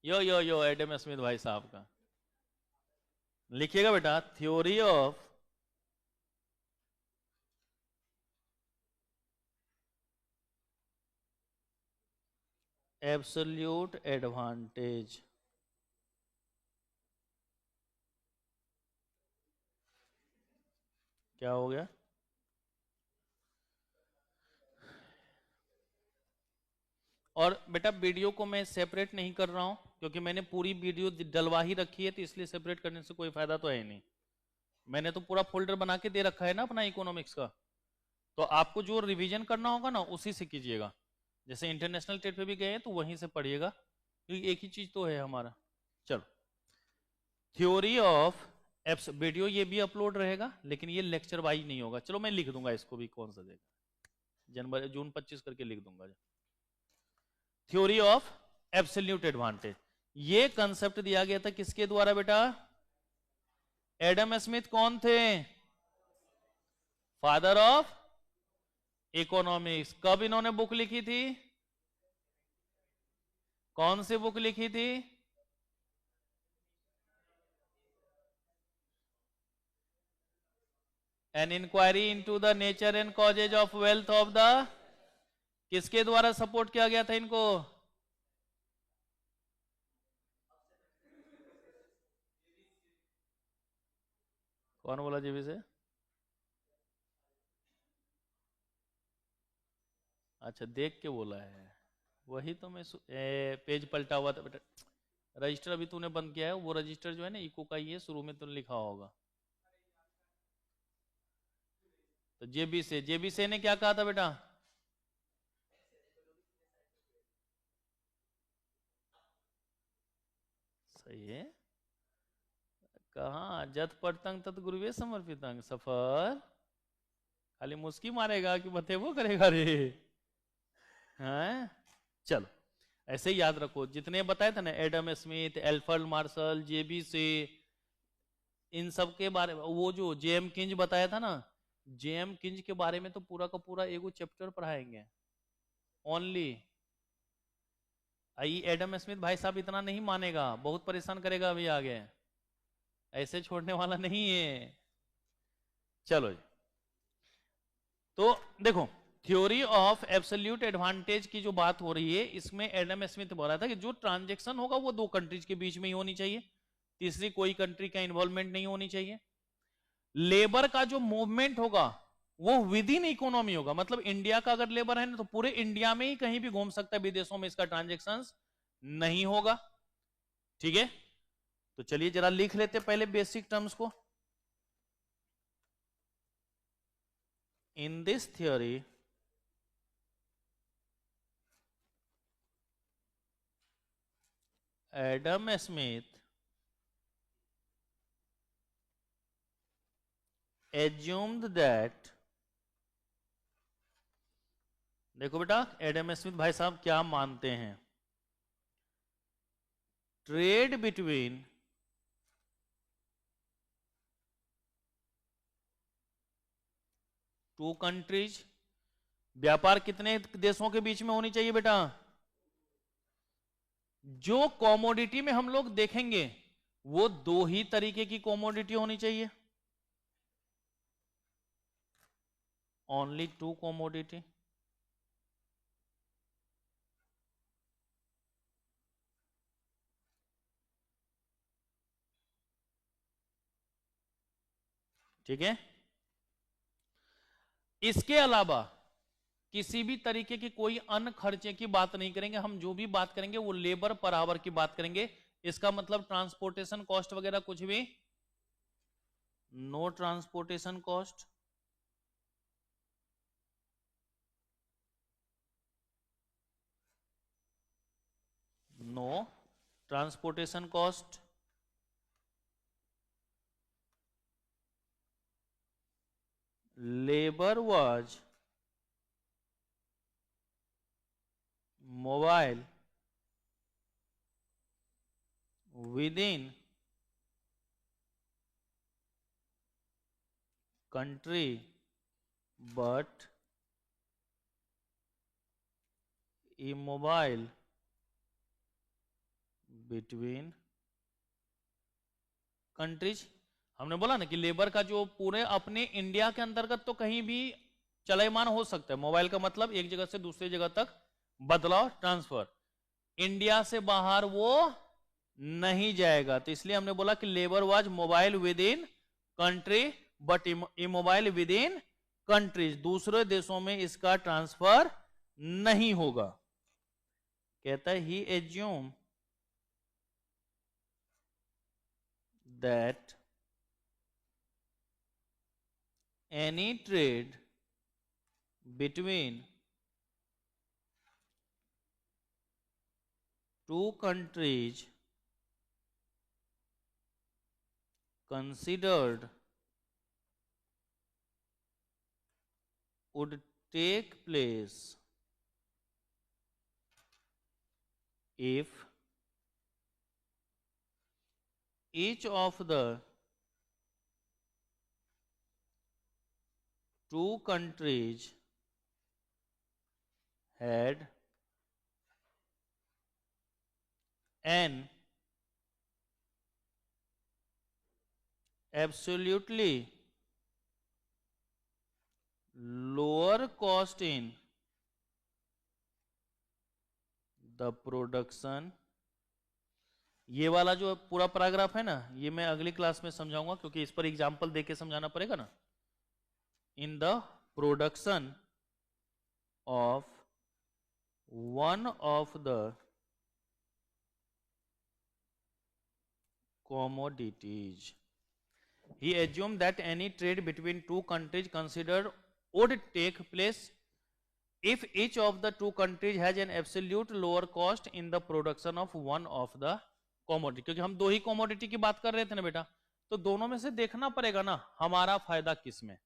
यो एडम स्मिथ भाई साहब का लिखिएगा बेटा, थ्योरी ऑफ एब्सोल्यूट एडवांटेज। क्या हो गया? और बेटा वीडियो को मैं सेपरेट नहीं कर रहा हूं क्योंकि मैंने पूरी वीडियो डलवा ही रखी है, तो इसलिए सेपरेट करने से कोई फायदा तो है नहीं। मैंने तो पूरा फोल्डर बना के दे रखा है ना अपना इकोनॉमिक्स का। तो आपको जो रिवीजन करना होगा ना उसी से कीजिएगा। जैसे इंटरनेशनल ट्रेड पे भी गए हैं तो वहीं से पढ़िएगा क्योंकि एक ही चीज तो है हमारा। चलो, थ्योरी ऑफ एप्स, वीडियो ये भी अपलोड रहेगा लेकिन ये लेक्चर वाइज नहीं होगा। चलो मैं लिख दूंगा इसको भी, कौन सा देगा, जनवरी जून 25 करके लिख दूंगा। थ्योरी ऑफ एब्सोल्यूट एडवांटेज, ये कंसेप्ट दिया गया था किसके द्वारा बेटा? एडम स्मिथ कौन थे? Father of economics. कब इन्होंने बुक लिखी थी? कौन सी बुक लिखी थी? An inquiry into the nature and causes of wealth of the, किसके द्वारा सपोर्ट किया गया था इनको? कौन बोला जीवी से? अच्छा, देख के बोला है, वही तो मैं पेज पलटा हुआ था बेटा। रजिस्टर अभी तूने बंद किया है, वो रजिस्टर जो है ना इको का ही है, शुरू में तूने लिखा होगा। तो जेबी से ने क्या कहा था बेटा? सही है। कहा जत पड़तंग तत गुरुवे समर्पितंग, सफर खाली मुस्की मारेगा कि बते वो करेगा रे, हैं? चलो, ऐसे ही याद रखो, जितने बताए थे ना, एडम स्मिथ, एल्फ्रेड मार्शल, जेबी से, इन सब के बारे में, वो जो जेएम किंज बताया था ना, जेएम किंज के बारे में तो पूरा का पूरा एगो चैप्टर पढ़ाएंगे ओनली। आई एडम स्मिथ भाई साहब इतना नहीं मानेगा, बहुत परेशान करेगा अभी आगे, ऐसे छोड़ने वाला नहीं है। चलो जी, तो देखो, थ्योरी ऑफ एब्सोल्यूट एडवांटेज की जो बात हो रही है, इसमें एडम स्मिथ बोल रहा था कि जो ट्रांजैक्शन होगा वो दो कंट्रीज के बीच में ही होनी चाहिए, तीसरी कोई कंट्री का इन्वॉल्वमेंट नहीं होनी चाहिए। लेबर का जो मूवमेंट होगा वो विद इन इकोनॉमी होगा, मतलब इंडिया का अगर लेबर है ना तो पूरे इंडिया में ही कहीं भी घूम सकता है, विदेशों में इसका ट्रांजेक्शन नहीं होगा। ठीक है, तो चलिए जरा लिख लेते पहले बेसिक टर्म्स को। In this theory Adam Smith assumed that, देखो बेटा एडम स्मिथ भाई साहब क्या मानते हैं, ट्रेड बिटवीन टू कंट्रीज, व्यापार कितने देशों के बीच में होनी चाहिए बेटा? जो कॉमोडिटी में हम लोग देखेंगे वो दो ही तरीके की कॉमोडिटी होनी चाहिए, ओनली टू कॉमोडिटी। ठीक है। इसके अलावा किसी भी तरीके की कोई अन्य खर्चे की बात नहीं करेंगे हम। जो भी बात करेंगे वो लेबर पर आवर की बात करेंगे। इसका मतलब ट्रांसपोर्टेशन कॉस्ट वगैरह कुछ भी, no transportation cost, no transportation cost. Labour was mobile within country but immobile between countries। हमने बोला ना कि लेबर का जो पूरे अपने इंडिया के अंतर्गत तो कहीं भी चलायमान हो सकता है। मोबाइल का मतलब एक जगह से दूसरी जगह तक बदलाव, ट्रांसफर। इंडिया से बाहर वो नहीं जाएगा, तो इसलिए हमने बोला कि labour was mobile within country but immobile within countries. दूसरे देशों में इसका ट्रांसफर नहीं होगा। कहता है he assume that any trade between two countries considered would take place if each of the two countries had an absolutely lower cost in the production। ये वाला जो पूरा पैराग्राफ है ना, ये मैं अगली क्लास में समझाऊंगा क्योंकि इस पर एग्जांपल देके समझाना पड़ेगा ना। In the production of one of the commodities, he assumed that any trade between two countries considered would take place if each of the two countries has an absolute lower cost in the production of one of the commodity। क्योंकि हम दो ही commodity की बात कर रहे थे ना बेटा, तो दोनों में से देखना पड़ेगा ना हमारा फायदा किस में।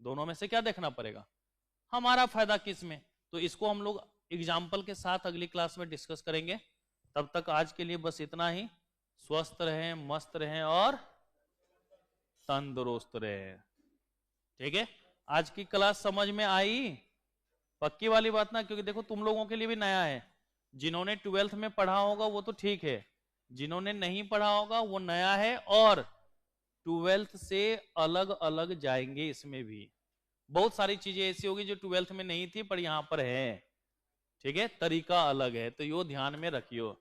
दोनों में से क्या देखना पड़ेगा, हमारा फायदा किस में। तो इसको हम लोग एग्जाम्पल के साथ अगली क्लास में डिस्कस करेंगे। तब तक आज के लिए बस इतना ही। स्वस्थ रहें, मस्त रहें और तंदुरुस्त रहें। ठीक है, आज की क्लास समझ में आई? पक्की वाली बात ना, क्योंकि देखो तुम लोगों के लिए भी नया है। जिन्होंने 12th में पढ़ा होगा वो तो ठीक है, जिन्होंने नहीं पढ़ा होगा वो नया है और 12th से अलग अलग जाएंगे। इसमें भी बहुत सारी चीजें ऐसी होगी जो 12th में नहीं थी पर यहां पर है। ठीक है, तरीका अलग है, तो यो ध्यान में रखियो।